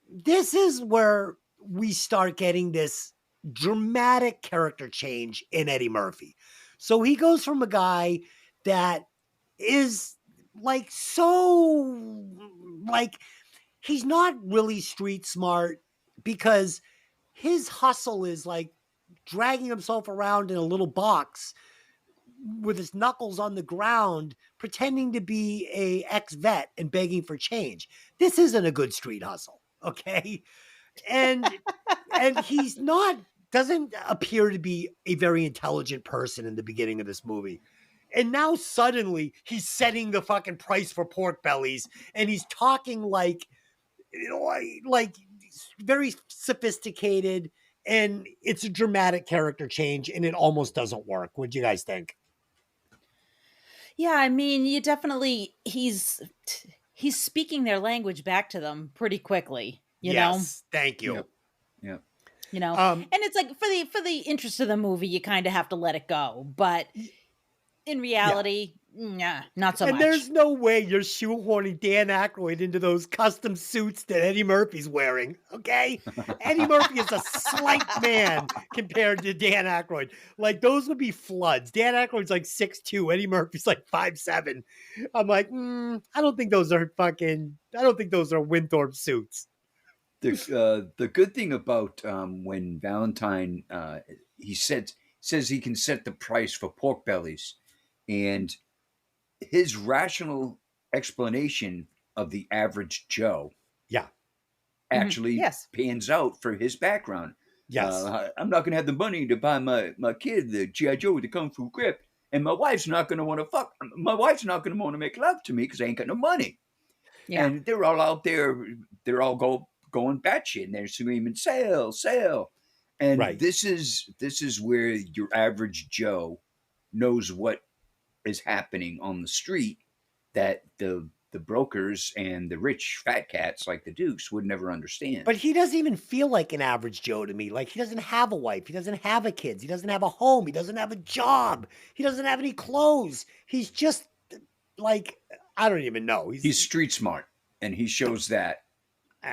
Speaker 1: this is where we start getting this dramatic character change in Eddie Murphy. So he goes from a guy that is like so like he's not really street smart because his hustle is like dragging himself around in a little box with his knuckles on the ground, pretending to be a ex-vet and begging for change. This isn't a good street hustle, okay? And he's doesn't appear to be a very intelligent person in the beginning of this movie. And now suddenly he's setting the fucking price for pork bellies and he's talking like very sophisticated, and it's a dramatic character change and it almost doesn't work. What do you guys think?
Speaker 2: Yeah, I mean, you definitely he's speaking their language back to them pretty quickly, you know.
Speaker 1: Thank you.
Speaker 3: Yep.
Speaker 2: You know, and it's like for the interest of the movie, you kind of have to let it go. But in reality, nah, not so much.
Speaker 1: And there's no way you're shoehorning Dan Akroyd into those custom suits that Eddie Murphy's wearing, okay? Eddie Murphy is a slight man compared to Dan Akroyd. Like, those would be floods. Dan Akroyd's like 6'2", Eddie Murphy's like 5'7". I'm like, I don't think those are Winthorpe suits.
Speaker 3: The good thing about when Valentine he says he can set the price for pork bellies, and his rational explanation of the average Joe actually
Speaker 2: Yes.
Speaker 3: pans out for his background.
Speaker 1: Yes.
Speaker 3: I'm not going to have the money to buy my kid the G.I. Joe with the Kung Fu grip, and my wife's not going to want to fuck. My wife's not going to want to make love to me because I ain't got no money.
Speaker 2: Yeah.
Speaker 3: And they're all out there. They're all going batshit, and they're screaming, "Sale, sale!" And
Speaker 1: Right.
Speaker 3: this is where your average Joe knows what is happening on the street that the brokers and the rich fat cats like the Dukes would never understand.
Speaker 1: But he doesn't even feel like an average Joe to me. Like, he doesn't have a wife. He doesn't have a kids. He doesn't have a home. He doesn't have a job. He doesn't have any clothes. He's just like, I don't even know.
Speaker 3: He's street smart, and he shows that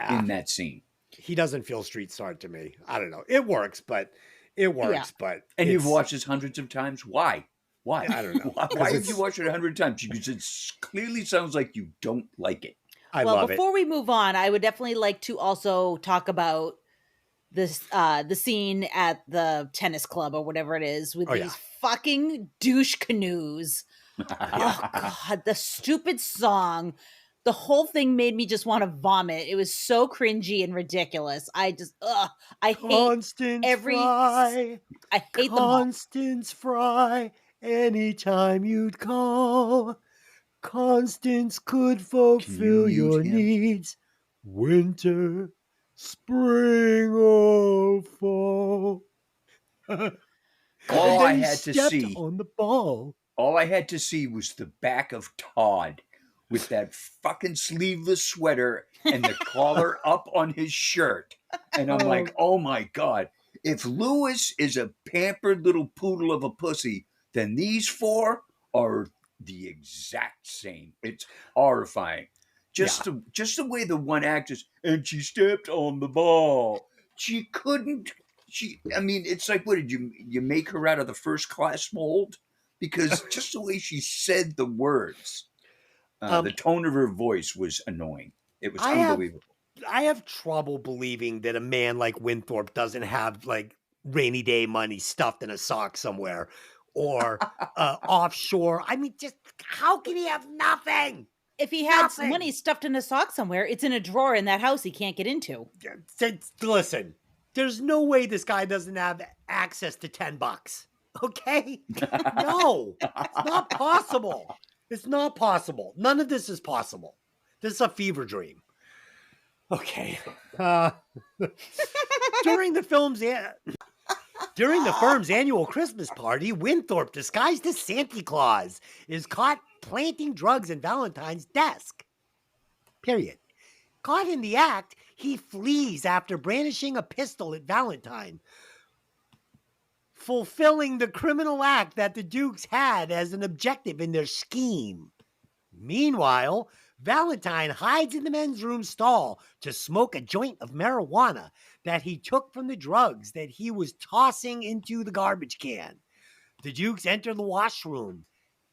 Speaker 3: in that scene.
Speaker 1: He doesn't feel street smart to me. I don't know. It works, but but
Speaker 3: And you've
Speaker 1: it's-
Speaker 3: watched this hundreds of times. Why?
Speaker 1: I don't know.
Speaker 3: Why have you watched it 100 times? Because it clearly sounds like you don't like it.
Speaker 1: I
Speaker 2: well,
Speaker 1: love
Speaker 2: before we move on, I would definitely like to also talk about this the scene at the tennis club or whatever it is with these fucking douche canoes. Oh God, the stupid song. The whole thing made me just want to vomit. It was so cringy and ridiculous. I hate
Speaker 1: Constance
Speaker 2: every
Speaker 1: Fry.
Speaker 2: I hate them all.
Speaker 1: Constance Fry. Anytime you'd call, Constance could fulfill your needs. Winter, spring, or fall.
Speaker 3: All I
Speaker 1: he
Speaker 3: had to
Speaker 1: stepped
Speaker 3: see
Speaker 1: on the ball.
Speaker 3: All I had to see was the back of Todd with that fucking sleeveless sweater and the collar up on his shirt. And I'm like, oh my God. If Lewis is a pampered little poodle of a pussy, then these four are the exact same. It's horrifying. Just the way the one actress, and she stepped on the ball. She couldn't. I mean, it's like, what did you make her out of the first class mold? Because just the way she said the words, the tone of her voice was annoying. It was unbelievable.
Speaker 1: I have trouble believing that a man like Winthrop doesn't have like rainy day money stuffed in a sock somewhere or offshore. I mean, just how can he have nothing?
Speaker 2: If he had some money stuffed in a sock somewhere, it's in a drawer in that house he can't get into.
Speaker 1: Listen, there's no way this guy doesn't have access to $10. Okay? No, it's not possible. It's not possible. None of this is possible. This is a fever dream. Okay. During the firm's annual Christmas party, Winthrop, disguised as Santa Claus, is caught planting drugs in Valentine's desk. Period. Caught in the act, he flees after brandishing a pistol at Valentine, fulfilling the criminal act that the Dukes had as an objective in their scheme. Meanwhile, Valentine hides in the men's room stall to smoke a joint of marijuana that he took from the drugs that he was tossing into the garbage can. The Dukes enter the washroom,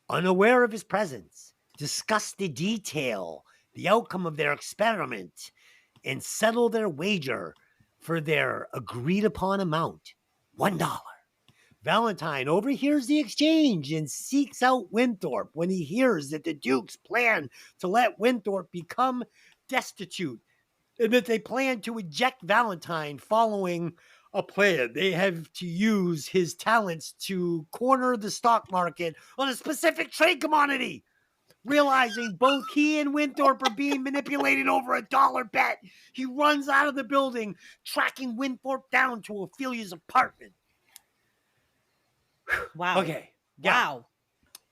Speaker 1: unaware of his presence, discuss the detail, the outcome of their experiment, and settle their wager for their agreed upon amount, $1. Valentine overhears the exchange and seeks out Winthrop when he hears that the Dukes plan to let Winthrop become destitute and that they plan to eject Valentine following a plan. They have to use his talents to corner the stock market on a specific trade commodity. Realizing both he and Winthrop are being manipulated over a dollar bet, he runs out of the building, tracking Winthrop down to Ophelia's apartment.
Speaker 2: Wow.
Speaker 1: Okay. Yeah.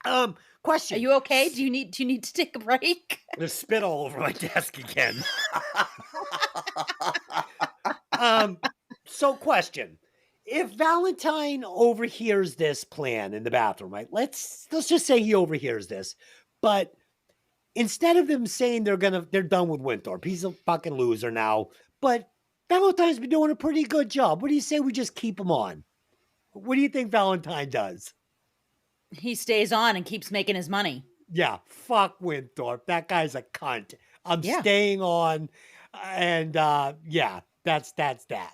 Speaker 2: Wow.
Speaker 1: Question.
Speaker 2: Are you okay? Do you need to take a break?
Speaker 1: There's spit all over my desk again. So question. If Valentine overhears this plan in the bathroom, right? Let's just say he overhears this, but instead of them saying they're done with Winthrop, he's a fucking loser now, but Valentine's been doing a pretty good job. What do you say we just keep him on? What do you think Valentine does?
Speaker 2: He stays on and keeps making his money.
Speaker 1: Yeah, fuck Winthrop. That guy's a cunt. I'm staying on, and that's that.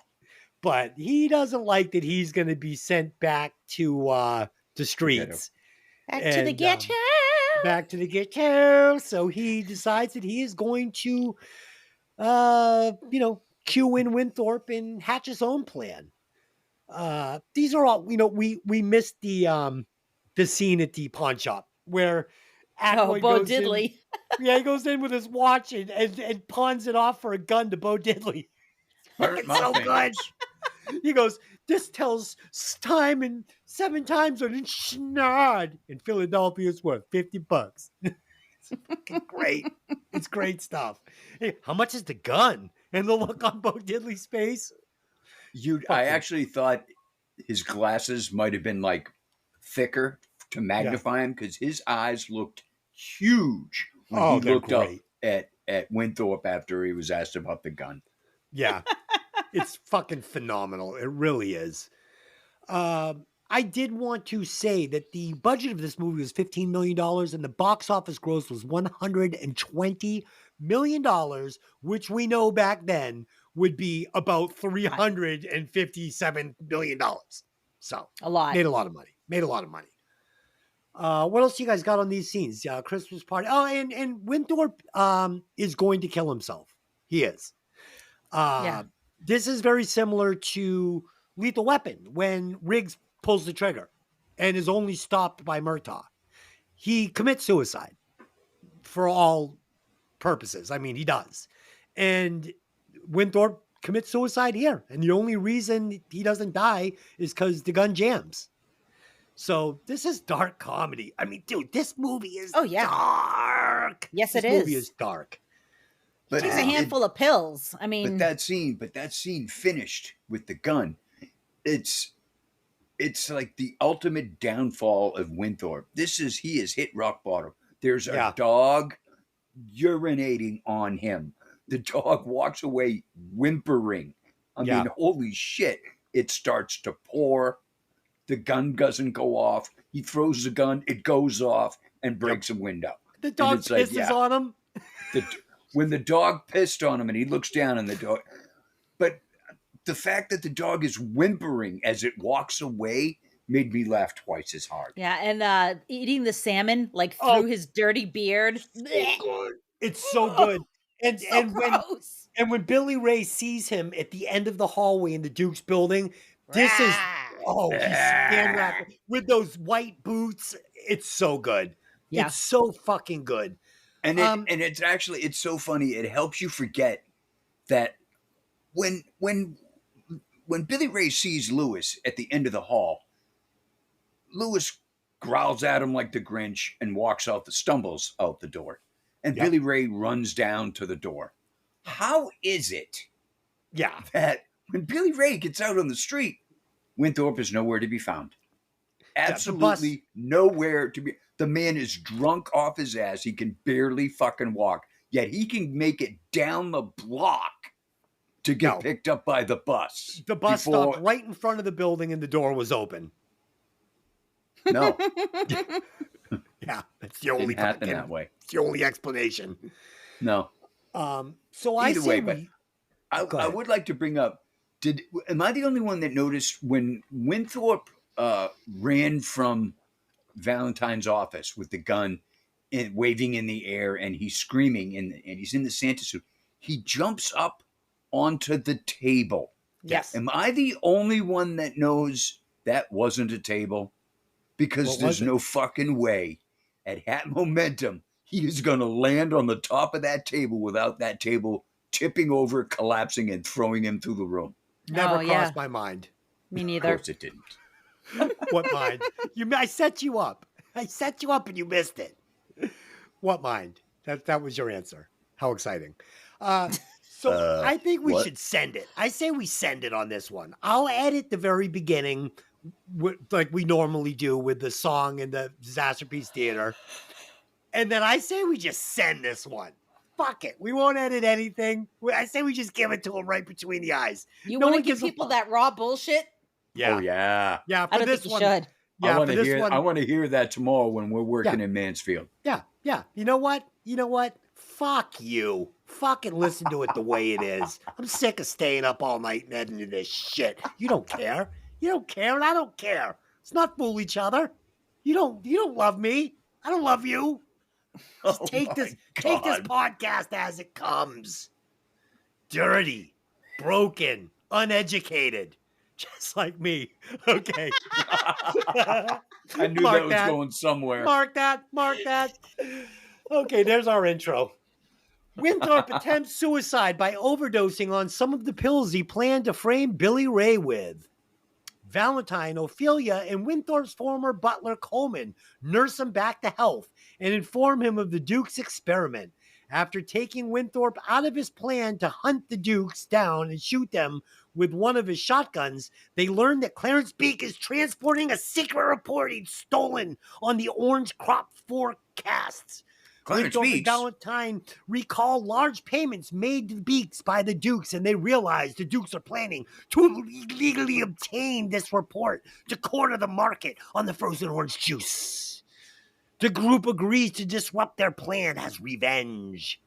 Speaker 1: But he doesn't like that he's going to be sent back to the streets.
Speaker 2: Back to the ghetto.
Speaker 1: Back to the ghetto. So he decides that he is going to, cue in Winthorpe and hatch his own plan. These are all, we missed the scene at the pawn shop where
Speaker 2: Oh,
Speaker 1: Akroyd
Speaker 2: Bo
Speaker 1: goes in.
Speaker 2: Diddley.
Speaker 1: Yeah, he goes in with his watch and pawns it off for a gun to Bo Diddley.
Speaker 3: Hurt my
Speaker 1: so good.
Speaker 3: fingers.
Speaker 1: He goes, this tells time and 7 times on schnard. In Philadelphia, it's worth $50. It's fucking great. It's great stuff. Hey, how much is the gun? And the look on Bo Diddley's face.
Speaker 3: I actually thought his glasses might have been like thicker to magnify him because his eyes looked huge when he looked up at Winthorpe after he was asked about the gun.
Speaker 1: Yeah. It's fucking phenomenal. It really is. I did want to say that the budget of this movie was $15 million and the box office gross was $120 million, which we know back then would be about $357 million. So
Speaker 2: A lot.
Speaker 1: Made a lot of money. What else you guys got on these scenes? Christmas party. Oh, and Winthorpe is going to kill himself. He is. This is very similar to Lethal Weapon when Riggs pulls the trigger and is only stopped by Murtaugh. He commits suicide for all purposes. I mean, he does. And Winthorpe commits suicide here. And the only reason he doesn't die is because the gun jams. So this is dark comedy. I mean, dude, this movie is dark.
Speaker 2: Yes,
Speaker 1: this movie is dark.
Speaker 2: But it's a handful of pills. I mean,
Speaker 3: but that scene finished with the gun. It's like the ultimate downfall of Winthorpe. He has hit rock bottom. There's a dog urinating on him. The dog walks away whimpering. I mean, holy shit. It starts to pour. The gun doesn't go off. He throws the gun. It goes off and breaks a window.
Speaker 1: The dog pisses on him.
Speaker 3: When the dog pissed on him and he looks down and the dog, but the fact that the dog is whimpering as it walks away made me laugh twice as hard.
Speaker 2: Yeah, and eating the salmon like through his dirty beard.
Speaker 1: It's so good. And
Speaker 2: so
Speaker 1: and
Speaker 2: gross.
Speaker 1: when Billy Ray sees him at the end of the hallway in the Duke's building, this is he's stand rapping with those white boots. It's so good.
Speaker 2: Yeah.
Speaker 1: It's so fucking good.
Speaker 3: And it's so funny. It helps you forget that when Billy Ray sees Lewis at the end of the hall, Lewis growls at him like the Grinch and stumbles out the door. And Billy Ray runs down to the door. How is it that when Billy Ray gets out on the street, Winthorpe is nowhere to be found? Absolutely nowhere to be. The man is drunk off his ass. He can barely fucking walk. Yet he can make it down the block to get picked up by the bus.
Speaker 1: The bus stopped right in front of the building and the door was open.
Speaker 3: No.
Speaker 1: Yeah, that's the only
Speaker 3: happen that way.
Speaker 1: It's the only explanation.
Speaker 3: No.
Speaker 1: So I
Speaker 3: Either way, but I would like to bring up, am I the only one that noticed when Winthorpe ran from Valentine's office with the gun and waving in the air and he's screaming and he's in the Santa suit, he jumps up onto the table.
Speaker 2: Yes.
Speaker 3: Am I the only one that knows that wasn't a table? Because there's no fucking way at that momentum he is going to land on the top of that table without that table tipping over, collapsing, and throwing him through the room.
Speaker 1: Never crossed my mind.
Speaker 2: Me neither.
Speaker 3: Of course it didn't.
Speaker 1: What mind? I set you up. I set you up and you missed it. What mind? That was your answer. How exciting. So I think we should send it. I say we send it on this one. I'll edit the very beginning like we normally do with the song and the Disaster Piece Theater. And then I say we just send this one. Fuck it. We won't edit anything. I say we just give it to him right between the eyes.
Speaker 2: You want to give people that raw bullshit?
Speaker 1: Yeah.
Speaker 3: Oh, yeah.
Speaker 1: Yeah,
Speaker 2: I don't think you should.
Speaker 1: Yeah,
Speaker 3: I want to hear that tomorrow when we're working in Mansfield.
Speaker 1: Yeah. You know what? Fuck you. Fucking listen to it the way it is. I'm sick of staying up all night and editing this shit. You don't care. You don't care, and I don't care. Let's not fool each other. You don't love me. I don't love you. Just take this podcast as it comes. Dirty. broken, uneducated, just like me. Okay.
Speaker 3: I knew
Speaker 1: Mark
Speaker 3: that was
Speaker 1: that.
Speaker 3: going somewhere.
Speaker 1: Mark that. Mark that. Okay, there's our intro. Winthrop attempts suicide by overdosing on some of the pills he planned to frame Billy Ray with. Valentine, Ophelia, and Winthorpe's former butler Coleman nurse him back to health and inform him of the Duke's experiment. After taking Winthorpe out of his plan to hunt the Dukes down and shoot them with one of his shotguns, they learn that Clarence Beak is transporting a secret report he'd stolen on the Orange Crop forecasts.
Speaker 3: Clarence
Speaker 1: Winthrop and
Speaker 3: Beaks.
Speaker 1: Valentine recall large payments made to Beaks by the Dukes, and they realize the Dukes are planning to legally obtain this report to corner the market on the frozen orange juice. The group agrees to disrupt their plan as revenge.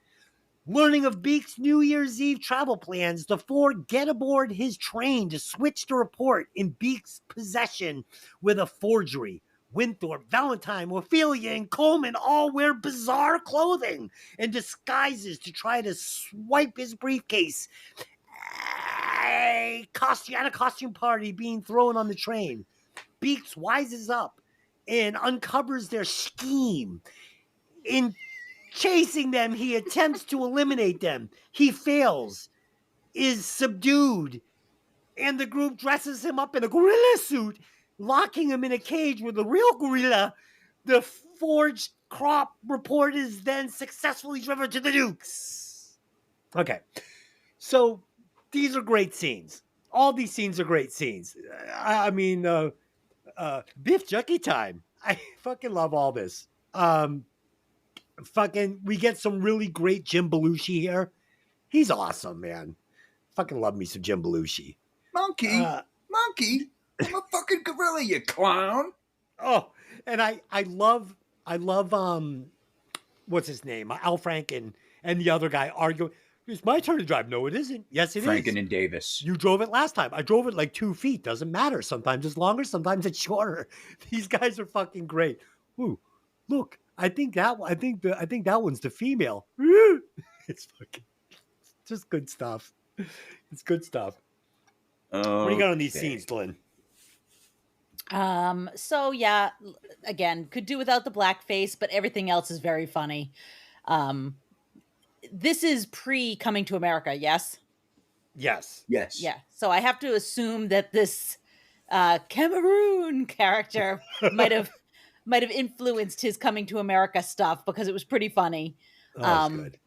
Speaker 1: Learning of Beaks' New Year's Eve travel plans, the four get aboard his train to switch the report in Beaks' possession with a forgery. Winthorpe, Valentine, Ophelia, and Coleman all wear bizarre clothing and disguises to try to swipe his briefcase at a costume party being thrown on the train. Beaks wises up and uncovers their scheme. In chasing them, he attempts to eliminate them. He fails, is subdued, and the group dresses him up in a gorilla suit, locking him in a cage with a real gorilla. The forged crop report is then successfully driven to the Dukes. Okay, so these are great scenes. All these scenes are great scenes. I mean, Biff Jucky time. I fucking love all this. We get some really great Jim Belushi here. He's awesome, man. Fucking love me some Jim Belushi.
Speaker 3: Monkey? Monkey? I'm a fucking gorilla, you clown.
Speaker 1: Oh, and I love what's his name? Al Franken and the other guy arguing. It's my turn to drive. No, it isn't. Yes, it is.
Speaker 3: Franken and Davis.
Speaker 1: You drove it last time. I drove it like 2 feet. Doesn't matter. Sometimes it's longer. Sometimes it's shorter. These guys are fucking great. Ooh, look. I think that one's the female. It's fucking just good stuff. It's good stuff. What do you got on these scenes, Lynn?
Speaker 2: So yeah, again, could do without the blackface, but everything else is very funny. This is pre Coming to America, yes?
Speaker 1: Yes.
Speaker 3: Yes.
Speaker 2: Yeah. So I have to assume that this Cameroon character might have influenced his Coming to America stuff because it was pretty funny.
Speaker 1: Oh, that's good.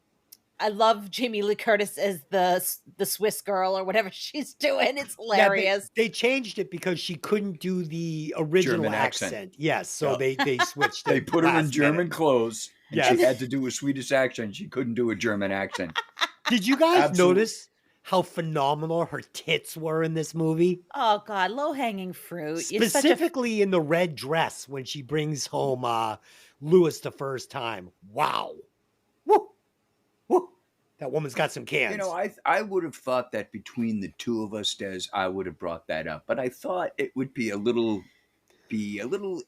Speaker 2: I love Jamie Lee Curtis as the Swiss girl or whatever she's doing. It's hilarious.
Speaker 1: Yeah, they changed it because she couldn't do the original
Speaker 3: German
Speaker 1: accent. Yes, so they switched it.
Speaker 3: They put her in
Speaker 1: last
Speaker 3: German
Speaker 1: minute.
Speaker 3: clothes, and
Speaker 1: Yes.
Speaker 3: she had to do a Swedish accent. She couldn't do a German accent.
Speaker 1: Did you guys
Speaker 3: Absolutely.
Speaker 1: notice how phenomenal her tits were in this movie?
Speaker 2: Oh God, low hanging fruit. You're such a
Speaker 1: Specifically in the red dress when she brings home Lewis the first time. Wow. Woo. Woo. That woman's got some cans.
Speaker 3: You know, I would have thought that between the two of us, Des, I would have brought that up. But I thought it would be a little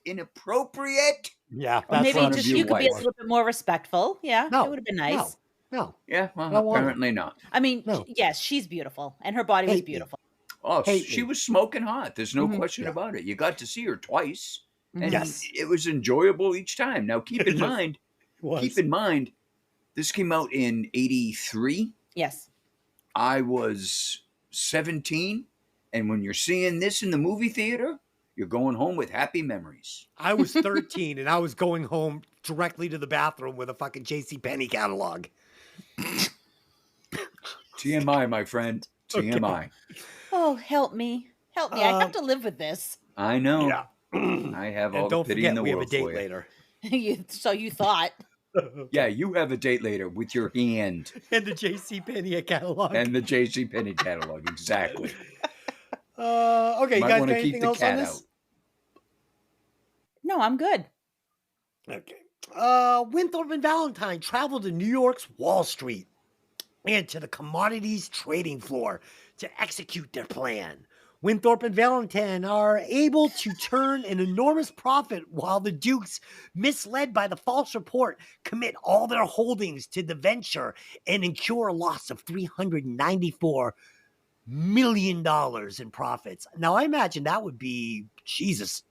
Speaker 3: inappropriate.
Speaker 1: Yeah,
Speaker 2: Or maybe
Speaker 3: front of
Speaker 2: just
Speaker 3: your
Speaker 2: you could be a
Speaker 3: wife.
Speaker 2: little bit more respectable. Yeah,
Speaker 1: No,
Speaker 2: it would have been nice.
Speaker 1: No.
Speaker 3: Yeah,
Speaker 1: I
Speaker 3: well,
Speaker 1: don't want
Speaker 3: apparently not.
Speaker 2: I mean,
Speaker 1: No.
Speaker 2: yes, she's beautiful, and her body was
Speaker 1: Hate me.
Speaker 2: beautiful.
Speaker 3: Oh,
Speaker 1: Hate
Speaker 3: she
Speaker 1: me.
Speaker 3: was smoking hot. There's no
Speaker 2: Mhm.
Speaker 3: question
Speaker 1: Yeah.
Speaker 3: about it. You got to see her twice, and
Speaker 1: Yes.
Speaker 3: it was enjoyable each time. Now, keep in
Speaker 1: Yes.
Speaker 3: mind, this came out in '83.
Speaker 2: Yes.
Speaker 3: I was 17, and when you're seeing this in the movie theater, you're going home with happy memories.
Speaker 1: I was 13 and I was going home directly to the bathroom with a fucking JCPenney catalog.
Speaker 3: TMI, my friend. TMI.
Speaker 2: Oh, help me. Help me. I have to live with this.
Speaker 3: I know.
Speaker 1: Yeah.
Speaker 3: I have all
Speaker 1: And
Speaker 3: the
Speaker 1: don't
Speaker 3: pity in
Speaker 1: forget,
Speaker 3: the
Speaker 1: we have a
Speaker 3: world
Speaker 1: date
Speaker 3: for you.
Speaker 1: later.
Speaker 2: So you thought.
Speaker 3: Yeah, you have a date later with your hand
Speaker 1: And the JCPenney catalog.
Speaker 3: and the JCPenney catalog. Exactly.
Speaker 1: Okay, you
Speaker 3: Might
Speaker 1: guys
Speaker 3: wanna
Speaker 1: got
Speaker 3: keep
Speaker 1: anything
Speaker 3: the
Speaker 1: else on
Speaker 3: cat
Speaker 1: this?
Speaker 3: out.
Speaker 2: No, I'm good.
Speaker 1: Okay. Winthrop and Valentine travel to New York's Wall Street and to the commodities trading floor to execute their plan. Winthrop and Valentine are able to turn an enormous profit while the Dukes, misled by the false report, commit all their holdings to the venture and incur a loss of $394 million in profits. Now, I imagine that would be, Jesus,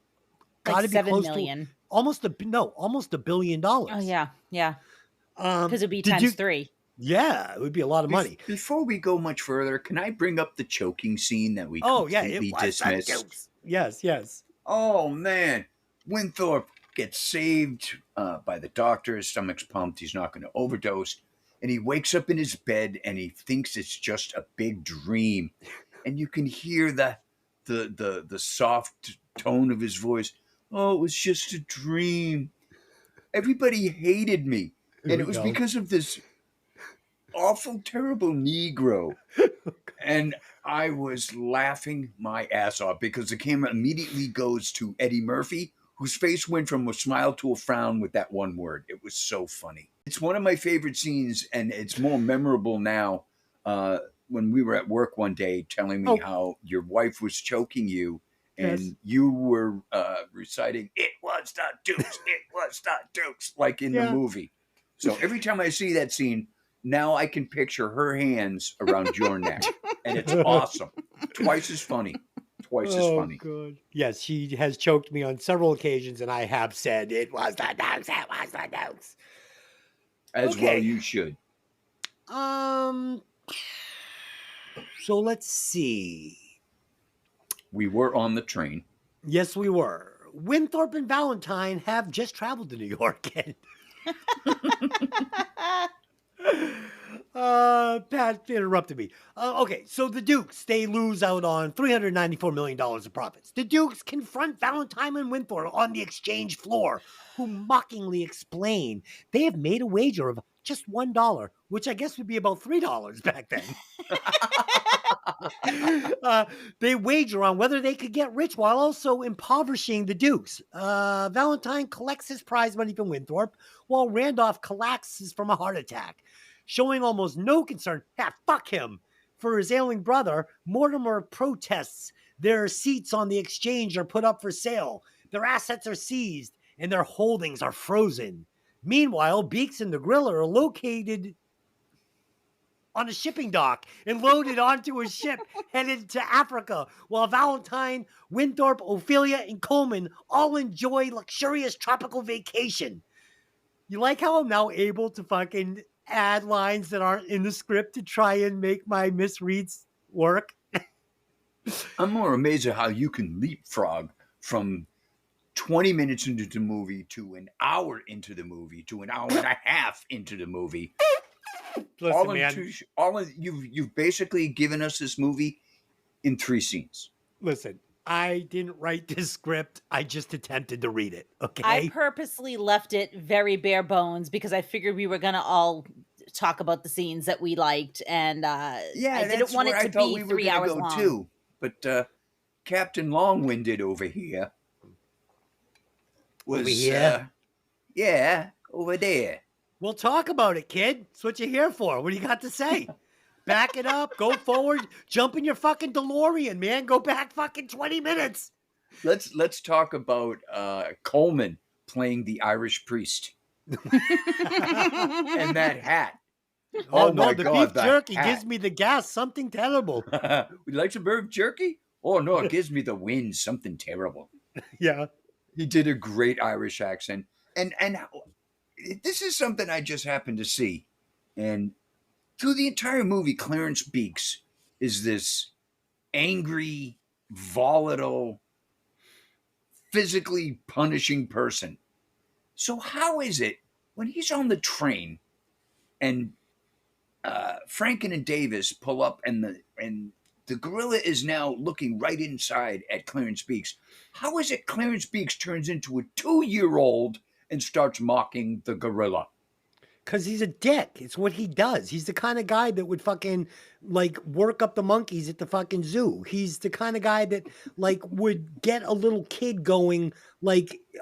Speaker 2: Like
Speaker 1: got to be
Speaker 2: 7
Speaker 1: close
Speaker 2: million.
Speaker 1: to almost $1 billion.
Speaker 2: Oh yeah. Because it'd be
Speaker 1: did
Speaker 2: times
Speaker 1: you-
Speaker 2: 3.
Speaker 1: Yeah, it would be a lot of money.
Speaker 3: Before we go much further, can I bring up the choking scene that we
Speaker 1: Oh, yeah,
Speaker 3: completely
Speaker 1: it was
Speaker 3: dismissed?
Speaker 1: the Dukes. Yes.
Speaker 3: Oh, man. Winthorpe gets saved by the doctor. His stomach's pumped. He's not going to overdose. And he wakes up in his bed and he thinks it's just a big dream. And you can hear the soft tone of his voice. Oh, it was just a dream. Everybody hated me.
Speaker 1: Here
Speaker 3: And
Speaker 1: we
Speaker 3: it was
Speaker 1: go.
Speaker 3: because of this awful, terrible Negro. And I was laughing my ass off because the camera immediately goes to Eddie Murphy, whose face went from a smile to a frown with that one word. It was so funny. It's one of my favorite scenes, and it's more memorable now. When we were at work one day telling me how your wife was choking you, and you were reciting, "It was the Dukes, it was the Dukes," like in the movie. So every time I see that scene, now I can picture her hands around your neck, and it's awesome. Twice as funny. Twice as funny.
Speaker 1: God. Yes, she has choked me on several occasions, and I have said, it was the Dukes, it was the Dukes.
Speaker 3: As well you should.
Speaker 1: So let's see.
Speaker 3: We were on the train.
Speaker 1: Yes, we were. Winthorpe and Valentine have just traveled to New York. Pat interrupted me. Okay, so the Dukes, they lose out on $394 million of profits. The Dukes confront Valentine and Winthorpe on the exchange floor, who mockingly explain they have made a wager of just $1, which I guess would be about $3 back then. They wager on whether they could get rich while also impoverishing the Dukes. Valentine collects his prize money from Winthorpe, while Randolph collapses from a heart attack. Showing almost no concern, fuck him, for his ailing brother, Mortimer protests. Their seats on the exchange are put up for sale, their assets are seized, and their holdings are frozen. Meanwhile, Beeks and the Griller are located on a shipping dock and loaded onto a ship headed to Africa, while Valentine, Winthorpe, Ophelia, and Coleman all enjoy luxurious tropical vacation. You like how I'm now able to fucking add lines that aren't in the script to try and make my misreads work?
Speaker 3: I'm more amazed at how you can leapfrog from 20 minutes into the movie to an hour into the movie to an hour and a half into the movie.
Speaker 1: Listen,
Speaker 3: You've basically given us this movie in 3 scenes.
Speaker 1: Listen, I didn't write this script. I just attempted to read it. Okay.
Speaker 2: I purposely left it very bare bones because I figured we were gonna all talk about the scenes that we liked, and I didn't want it to be 3 hours long.
Speaker 3: Too. But Captain Long-Winded over here was
Speaker 1: over here?
Speaker 3: over there.
Speaker 1: We'll talk about it, kid. That's what you're here for. What do you got to say? Back it up, go forward, jump in your fucking DeLorean, man. Go back fucking 20 minutes.
Speaker 3: Let's talk about Coleman playing the Irish priest. And that hat.
Speaker 1: Oh no,
Speaker 3: my
Speaker 1: the
Speaker 3: God,
Speaker 1: beef jerky
Speaker 3: hat.
Speaker 1: gives me the gas, something terrible.
Speaker 3: Would you like some beef jerky? Oh no, it gives me the wind, something terrible.
Speaker 1: Yeah.
Speaker 3: He did a great Irish accent. And this is something I just happened to see. And through the entire movie, Clarence Beeks is this angry, volatile, physically punishing person. So how is it when he's on the train and Franken and Davis pull up and the gorilla is now looking right inside at Clarence Beeks? How is it Clarence Beeks turns into a 2-year-old and starts mocking the gorilla?
Speaker 1: Because he's a dick. It's what he does. He's the kind of guy that would fucking work up the monkeys at the fucking zoo. He's the kind of guy that would get a little kid going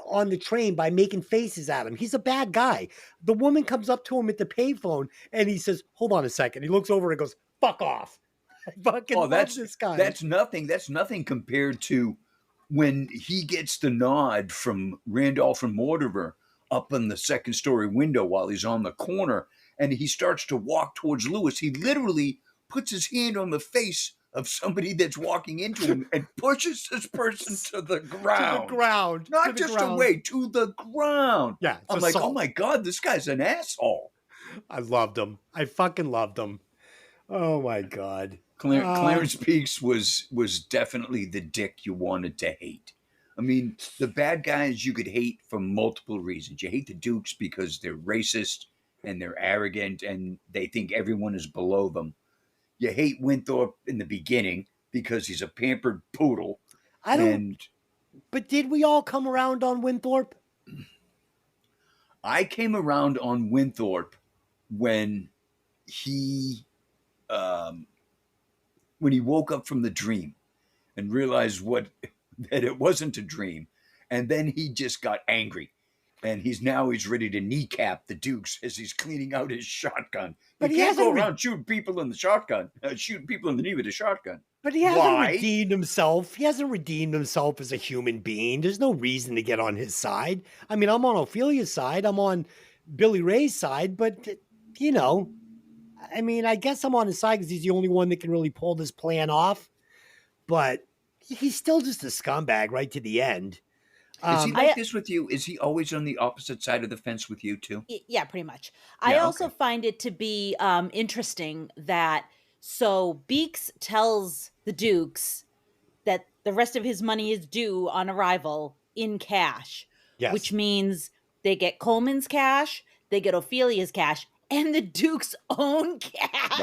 Speaker 1: on the train by making faces at him. He's a bad guy. The woman comes up to him at the payphone and he says, "Hold on a second." He looks over and goes, "Fuck off." I fucking love this guy.
Speaker 3: That's nothing compared to when he gets the nod from Randolph and Mortimer up in the second story window while he's on the corner and he starts to walk towards Lewis. He literally puts his hand on the face of somebody that's walking into him and pushes this person to the ground.
Speaker 1: To the ground.
Speaker 3: Not
Speaker 1: to the
Speaker 3: just
Speaker 1: ground.
Speaker 3: away, to the ground.
Speaker 1: Yeah, it's
Speaker 3: I'm like, oh
Speaker 1: assault.
Speaker 3: my God, this guy's an asshole.
Speaker 1: I loved him. I fucking loved him. Oh my God.
Speaker 3: Clarence Peaks was definitely the dick you wanted to hate. I mean, the bad guys you could hate for multiple reasons. You hate the Dukes because they're racist and they're arrogant and they think everyone is below them. You hate Winthorpe in the beginning because he's a pampered poodle.
Speaker 1: But did we all come around on Winthorpe?
Speaker 3: I came around on Winthorpe when he woke up from the dream and realized that it wasn't a dream, and then he just got angry, and he's ready to kneecap the Dukes as he's cleaning out his shotgun.
Speaker 1: But
Speaker 3: you
Speaker 1: he
Speaker 3: can't go
Speaker 1: hasn't
Speaker 3: around shooting people in the shotgun, shooting people in the knee with a shotgun.
Speaker 1: But he hasn't
Speaker 3: Why?
Speaker 1: redeemed himself. He hasn't redeemed himself as a human being. There's no reason to get on his side. I mean, I'm on Ophelia's side. I'm on Billy Ray's side. But, you know, I mean, I guess I'm on his side because he's the only one that can really pull this plan off. But he's still just a scumbag right to the end.
Speaker 3: Is he like this with you? Is he always on the opposite side of the fence with you too?
Speaker 2: Yeah, pretty much. I
Speaker 3: Yeah,
Speaker 2: also
Speaker 3: okay.
Speaker 2: find it to be interesting that so Beeks tells the Dukes that the rest of his money is due on arrival in cash,
Speaker 1: Yes.
Speaker 2: which means they get Coleman's cash, they get Ophelia's cash, and the Duke's own cash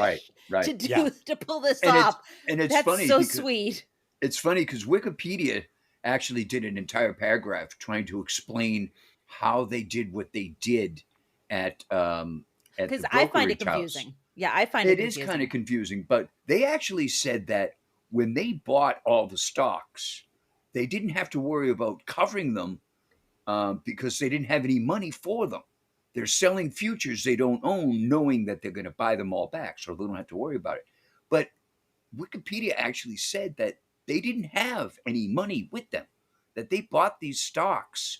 Speaker 3: Right.
Speaker 2: to pull this
Speaker 3: And
Speaker 2: off.
Speaker 3: it's
Speaker 2: That's
Speaker 3: funny
Speaker 2: so
Speaker 3: because
Speaker 2: sweet.
Speaker 3: it's funny because Wikipedia actually did an entire paragraph trying to explain how they did what they did at
Speaker 2: Because
Speaker 3: the
Speaker 2: I find it
Speaker 3: brokerage house.
Speaker 2: confusing. Yeah, I find it
Speaker 3: It is
Speaker 2: confusing.
Speaker 3: kind of confusing, but they actually said that when they bought all the stocks, they didn't have to worry about covering them because they didn't have any money for them. They're selling futures they don't own, knowing that they're going to buy them all back, so they don't have to worry about it. But Wikipedia actually said that they didn't have any money with them, that they bought these stocks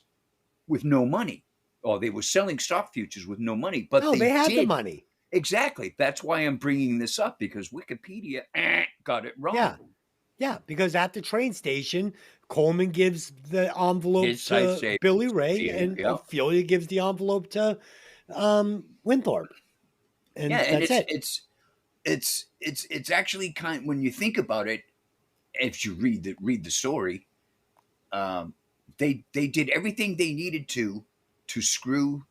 Speaker 3: with no money, or they were selling stock futures with no money. But
Speaker 1: No, they had the money.
Speaker 3: Exactly. That's why I'm bringing this up, because Wikipedia got it wrong.
Speaker 1: Yeah, because at the train station, Coleman gives the envelope
Speaker 3: His side
Speaker 1: to
Speaker 3: savings,
Speaker 1: Billy Ray,
Speaker 3: Ophelia,
Speaker 1: and
Speaker 3: yeah.
Speaker 1: Ophelia gives the envelope to Winthorpe. And that's it.
Speaker 3: It's actually kind, when you think about it, if you read the story, they did everything they needed to screw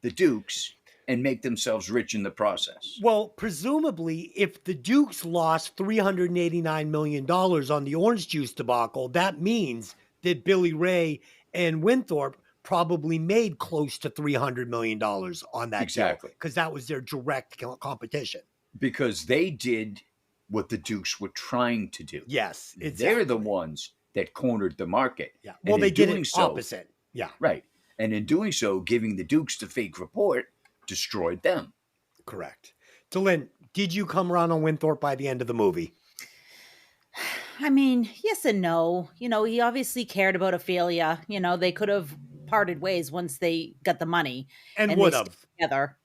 Speaker 3: the Dukes and make themselves rich in the process.
Speaker 1: Well, presumably, if the Dukes lost $389 million on the orange juice debacle, that means that Billy Ray and Winthorpe probably made close to $300 million on that
Speaker 3: Exactly.
Speaker 1: because that was their direct competition.
Speaker 3: Because they did what the Dukes were trying to do.
Speaker 1: Yes, exactly.
Speaker 3: They're the ones that cornered the market.
Speaker 1: Yeah. Well,
Speaker 3: And
Speaker 1: they
Speaker 3: in
Speaker 1: did
Speaker 3: doing
Speaker 1: it
Speaker 3: so,
Speaker 1: opposite. Yeah.
Speaker 3: Right. And in doing so, giving the Dukes the fake report destroyed them.
Speaker 1: Correct. So, Lynn, did you come around on Winthorpe by the end of the movie?
Speaker 2: I mean, yes and no. You know, he obviously cared about Ophelia. You know, they could have parted ways once they got the money.
Speaker 1: And
Speaker 2: they
Speaker 1: would
Speaker 2: stayed
Speaker 1: have.
Speaker 2: together.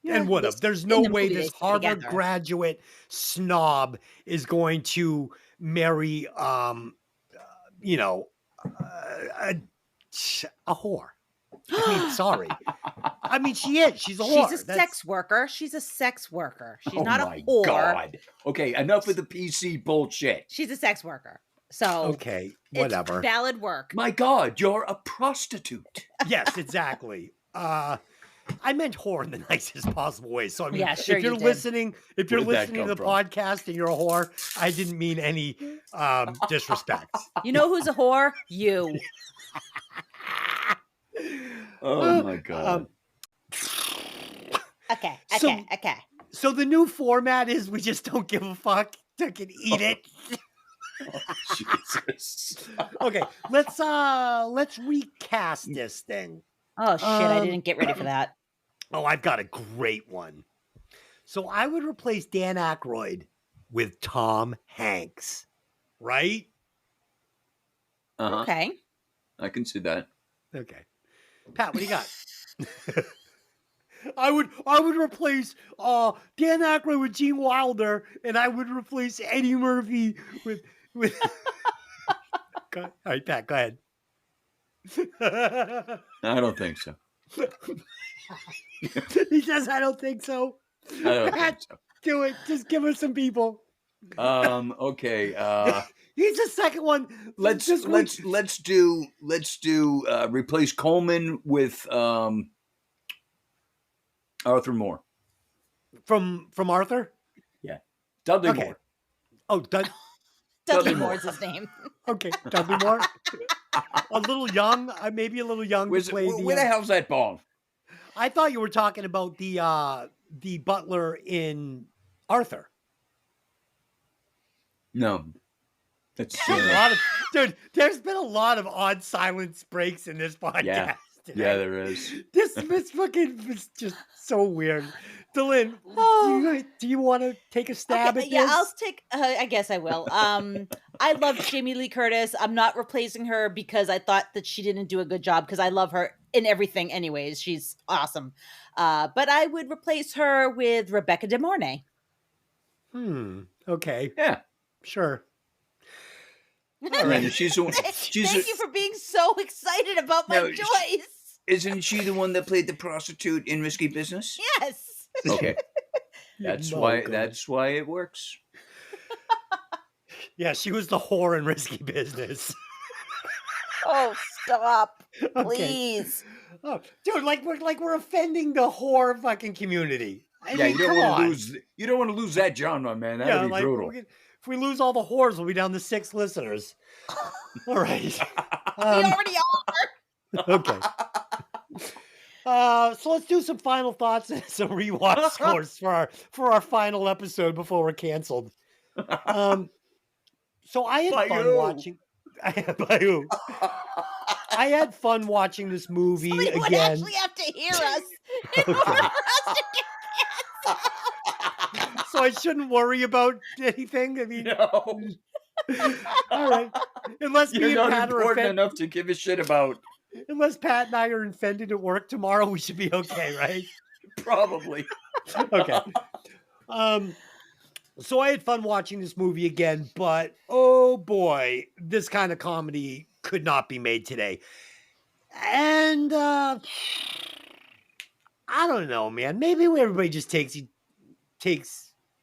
Speaker 1: And would
Speaker 2: they
Speaker 1: have. There's
Speaker 2: in
Speaker 1: no
Speaker 2: the
Speaker 1: way
Speaker 2: movie, they
Speaker 1: this
Speaker 2: stay
Speaker 1: Harvard
Speaker 2: together.
Speaker 1: graduate snob is going to marry, you know, a whore. I mean, sorry. I mean, she is. She's a whore.
Speaker 2: She's a sex worker. She's a sex worker. She's
Speaker 3: Oh
Speaker 2: not
Speaker 3: my
Speaker 2: a whore.
Speaker 3: God. Okay, enough with the PC bullshit.
Speaker 2: She's a sex worker. So
Speaker 1: Okay, whatever.
Speaker 2: It's valid work.
Speaker 3: My God, you're a prostitute.
Speaker 1: Yes, exactly. I meant whore in the nicest possible way. So I mean,
Speaker 2: Yeah, sure
Speaker 1: if you're
Speaker 2: you did.
Speaker 1: listening, if you're
Speaker 3: Where'd that
Speaker 1: listening to the
Speaker 3: come from?
Speaker 1: podcast and you're a whore, I didn't mean any disrespect.
Speaker 2: You know who's a whore? You.
Speaker 3: Oh my God.
Speaker 2: Okay.
Speaker 1: So-
Speaker 2: Okay.
Speaker 1: So the new format is we just don't give a fuck. I can eat it.
Speaker 3: Jesus.
Speaker 1: Okay, let's recast this thing.
Speaker 2: Oh shit! I didn't get ready for that.
Speaker 1: Oh, I've got a great one. So I would replace Dan Akroyd with Tom Hanks, right?
Speaker 3: Uh-huh.
Speaker 2: Okay.
Speaker 3: I can see that.
Speaker 1: Okay. Pat, what do you got? I would replace Dan Akroyd with Gene Wilder, and I would replace Eddie Murphy with. All right, Pat, go ahead.
Speaker 3: I don't think so.
Speaker 1: He says, "I don't think so."
Speaker 3: I don't
Speaker 1: Pat,
Speaker 3: think so.
Speaker 1: do it. Just give us some people.
Speaker 3: Okay.
Speaker 1: He's the second one.
Speaker 3: Let's do replace Coleman with Arthur Moore.
Speaker 1: From Arthur.
Speaker 3: Yeah, Dudley
Speaker 1: Okay.
Speaker 3: Moore.
Speaker 1: Oh,
Speaker 2: Dudley
Speaker 3: Dudley
Speaker 2: Moore's his name.
Speaker 1: okay, Dudley Moore. A little young, maybe a little young to play
Speaker 3: Where the hell's that ball?
Speaker 1: I thought you were talking about the butler in Arthur.
Speaker 3: No, that's
Speaker 1: A lot of dude. There's been a lot of odd silence breaks in this podcast.
Speaker 3: Yeah.
Speaker 1: today.
Speaker 3: yeah, there is.
Speaker 1: This fucking was just so weird. Dylan, do you want to take a stab at this?
Speaker 2: Yeah, I'll take. I guess I will. I love Jamie Lee Curtis. I'm not replacing her because I thought that she didn't do a good job. Because I love her in everything. Anyways, she's awesome. But I would replace her with Rebecca De Mornay.
Speaker 1: Okay.
Speaker 3: Yeah.
Speaker 1: Sure.
Speaker 3: All right. Thank
Speaker 2: you for being so excited about my choice.
Speaker 3: Isn't she the one that played the prostitute in Risky Business?
Speaker 2: Yes.
Speaker 3: Okay. That's why it works.
Speaker 1: Yeah, she was the whore in Risky Business.
Speaker 2: Oh, stop.
Speaker 1: Okay.
Speaker 2: Please.
Speaker 1: Oh, dude, we're offending the whore fucking community.
Speaker 3: You don't want to lose that genre, man. That'd be brutal.
Speaker 1: If we lose all the whores, we'll be down to 6 listeners. All right.
Speaker 2: We already are.
Speaker 1: Okay. So let's do some final thoughts and some rewatch scores for our final episode before we're canceled. So I had fun watching. I had fun watching this movie
Speaker 2: Somebody
Speaker 1: again.
Speaker 2: would actually have to hear us in order for us to get canceled.
Speaker 1: So I shouldn't worry about anything. I mean,
Speaker 3: No.
Speaker 1: all right. Unless
Speaker 3: You're
Speaker 1: me and
Speaker 3: not
Speaker 1: Pat are
Speaker 3: important
Speaker 1: offended.
Speaker 3: enough to give a shit about.
Speaker 1: Unless Pat and I are offended at work tomorrow, we should be okay, right?
Speaker 3: Probably.
Speaker 1: Okay. So I had fun watching this movie again, but oh boy, this kind of comedy could not be made today. And I don't know, man. Maybe everybody just takes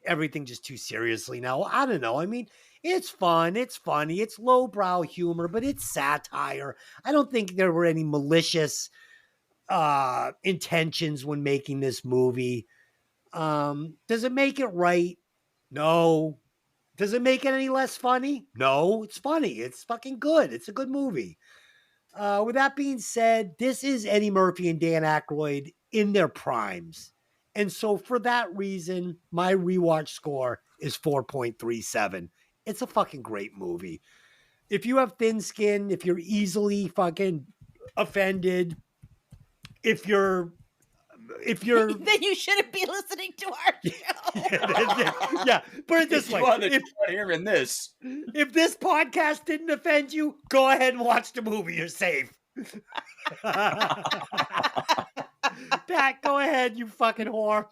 Speaker 1: everything just too seriously now. I don't know. I mean, it's fun, it's funny, it's lowbrow humor, but it's satire. I don't think there were any malicious intentions when making this movie. Does it make it right? No. Does it make it any less funny? No, it's funny. It's fucking good. It's a good movie. With that being said, this is Eddie Murphy and Dan Akroyd in their primes. And so for that reason, my rewatch score is 4.37. It's a fucking great movie. If you have thin skin, if you're easily fucking offended, if you're
Speaker 2: then you shouldn't be listening to our show.
Speaker 1: yeah, put it this way.
Speaker 3: If hearing this,
Speaker 1: if this podcast didn't offend you, go ahead and watch the movie. You're safe. Pat, go ahead, you fucking whore.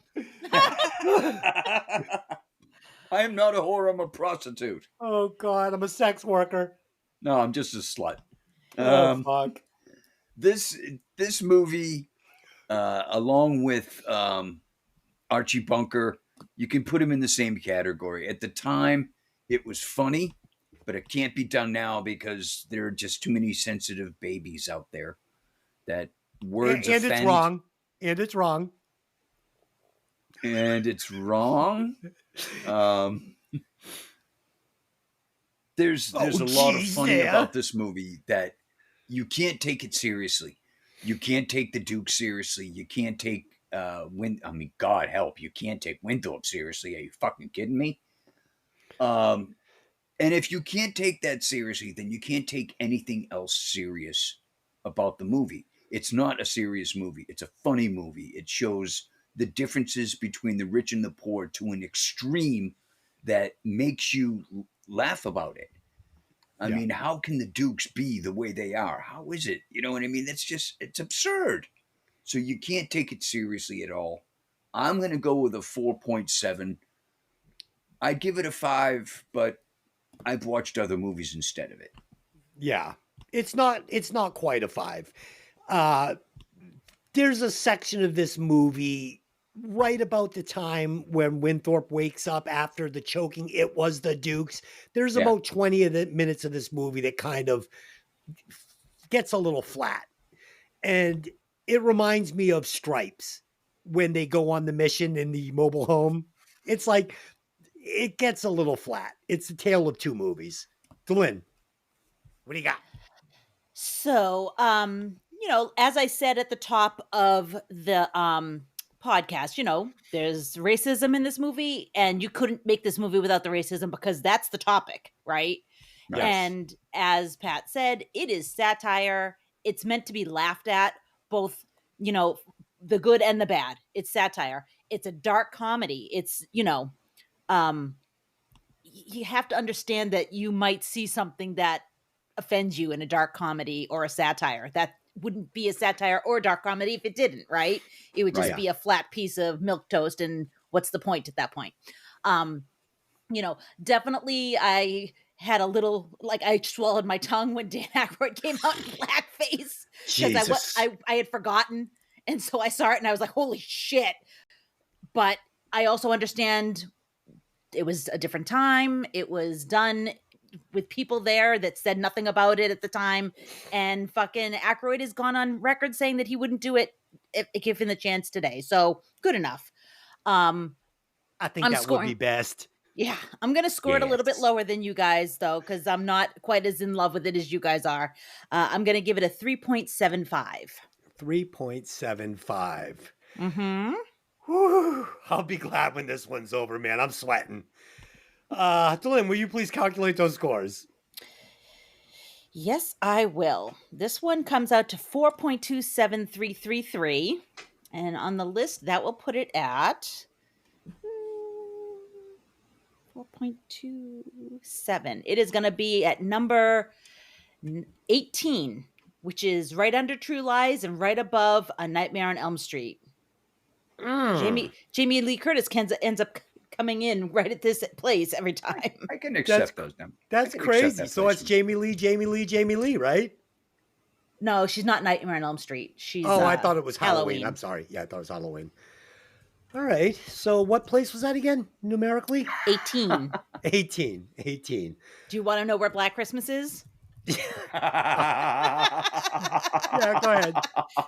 Speaker 3: I am not a whore. I'm a prostitute.
Speaker 1: Oh God, I'm a sex worker.
Speaker 3: No, I'm just a slut.
Speaker 1: Fuck.
Speaker 3: This movie, along with Archie Bunker, you can put him in the same category. At the time, it was funny, but it can't be done now because there are just too many sensitive babies out there that words
Speaker 1: and
Speaker 3: offend.
Speaker 1: it's wrong. And it's wrong.
Speaker 3: And it's wrong. There's a lot of funny about this movie that you can't take it seriously. You can't take the Duke seriously. You can't take God help, you can't take Winthrop seriously. Are you fucking kidding me? And if you can't take that seriously, then you can't take anything else serious about the movie. It's not a serious movie. It's a funny movie. It shows the differences between the rich and the poor to an extreme that makes you laugh about it. I mean, how can the Dukes be the way they are? How is it? You know what I mean? It's absurd. So you can't take it seriously at all. I'm going to go with a 4.7. I'd give it a 5, but I've watched other movies instead of it.
Speaker 1: Yeah. It's not quite a 5. There's a section of this movie right about the time when Winthorpe wakes up after the choking. It was the Dukes. There's about 20 of the minutes of this movie that kind of gets a little flat. And it reminds me of Stripes when they go on the mission in the mobile home. It's like, it gets a little flat. It's a tale of two movies. Delyn, what do you got?
Speaker 2: So, as I said at the top of the podcast, there's racism in this movie, and you couldn't make this movie without the racism because that's the topic, right?
Speaker 3: Yes.
Speaker 2: And as Pat said, it is satire. It's meant to be laughed at, both, the good and the bad. It's satire. It's a dark comedy. It's, you have to understand that you might see something that offends you in a dark comedy or a satire. That wouldn't be a satire or a dark comedy if it didn't, right? It would just be a flat piece of milk toast, and what's the point at that point? Definitely I had a little, I swallowed my tongue when Dan Akroyd came out in blackface because I had forgotten, and so I saw it and I was like, holy shit. But I also understand it was a different time. It was done with people there that said nothing about it at the time. And fucking Akroyd has gone on record saying that he wouldn't do it if given the chance today. So good enough.
Speaker 1: I think that would be best.
Speaker 2: Yeah, I'm going to score it a little bit lower than you guys, though, because I'm not quite as in love with it as you guys are. I'm going to give it a 3.75.
Speaker 1: 3.75.
Speaker 2: Mm-hmm.
Speaker 1: Whew, I'll be glad when this one's over, man. I'm sweating. Delyn, will you please calculate those scores?
Speaker 2: Yes, I will. This one comes out to 4.27333. And on the list, that will put it at 4.27. It is going to be at number 18, which is right under True Lies and right above A Nightmare on Elm Street. Jamie Lee Curtis ends up coming in right at this place every time.
Speaker 3: I can accept those numbers.
Speaker 1: That's crazy. So it's Jamie Lee, right?
Speaker 2: No, she's not Nightmare on Elm Street. She's
Speaker 1: I thought it was Halloween.
Speaker 2: Halloween.
Speaker 1: I'm sorry. Yeah, I thought it was Halloween. All right. So what place was that again, numerically?
Speaker 2: 18.
Speaker 1: 18.
Speaker 2: Do you want to know where Black Christmas is?
Speaker 1: Yeah, go ahead.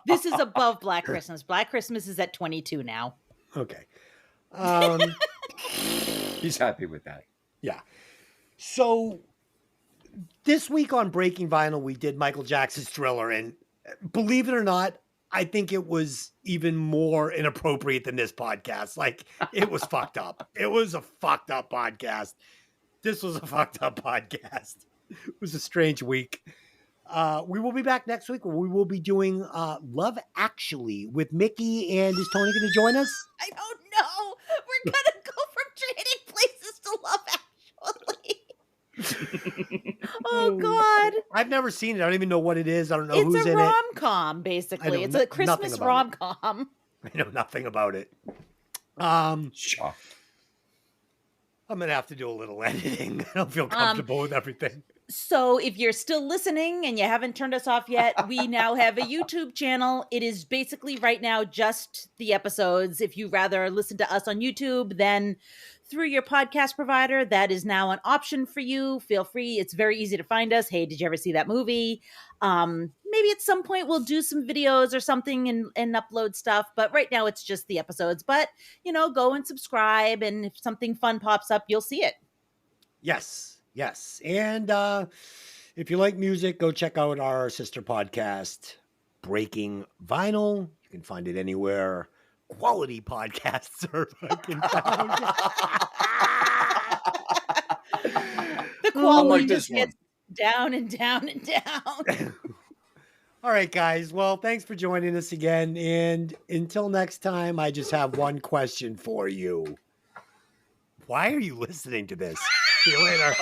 Speaker 2: This is above Black Christmas. Black Christmas is at 22 now.
Speaker 1: Okay.
Speaker 3: He's happy with that.
Speaker 1: Yeah. So this week on Breaking Vinyl, we did Michael Jackson's Thriller, and believe it or not, I think it was even more inappropriate than this podcast. It was fucked up. It was a fucked up podcast. This was a fucked up podcast. It was a strange week. We will be back next week where we will be doing Love Actually with Mikki, and is Tony going to join us?
Speaker 2: I don't know. We're going to go from Trading Places to Love Actually. Oh, God.
Speaker 1: I've never seen it. I don't even know what it is. I don't know
Speaker 2: It's
Speaker 1: who's in it.
Speaker 2: It's a rom-com, basically. It's a Christmas rom-com.
Speaker 1: I know nothing about it.
Speaker 3: Shocked.
Speaker 1: I'm going to have to do a little editing. I don't feel comfortable with everything.
Speaker 2: So if you're still listening and you haven't turned us off yet, we now have a YouTube channel. It is basically right now just the episodes. If you rather listen to us on YouTube than through your podcast provider, that is now an option for you. Feel free. It's very easy to find us. Hey, did you ever see that movie? Maybe at some point we'll do some videos or something and upload stuff. But right now it's just the episodes. But, go and subscribe. And if something fun pops up, you'll see it.
Speaker 1: Yes. And if you like music, go check out our sister podcast, Breaking Vinyl. You can find it anywhere quality podcasts are fucking found.
Speaker 2: The quality just gets down and down and down.
Speaker 1: All right, guys. Well, thanks for joining us again. And until next time, I just have one question for you. Why are you listening to this? See you later.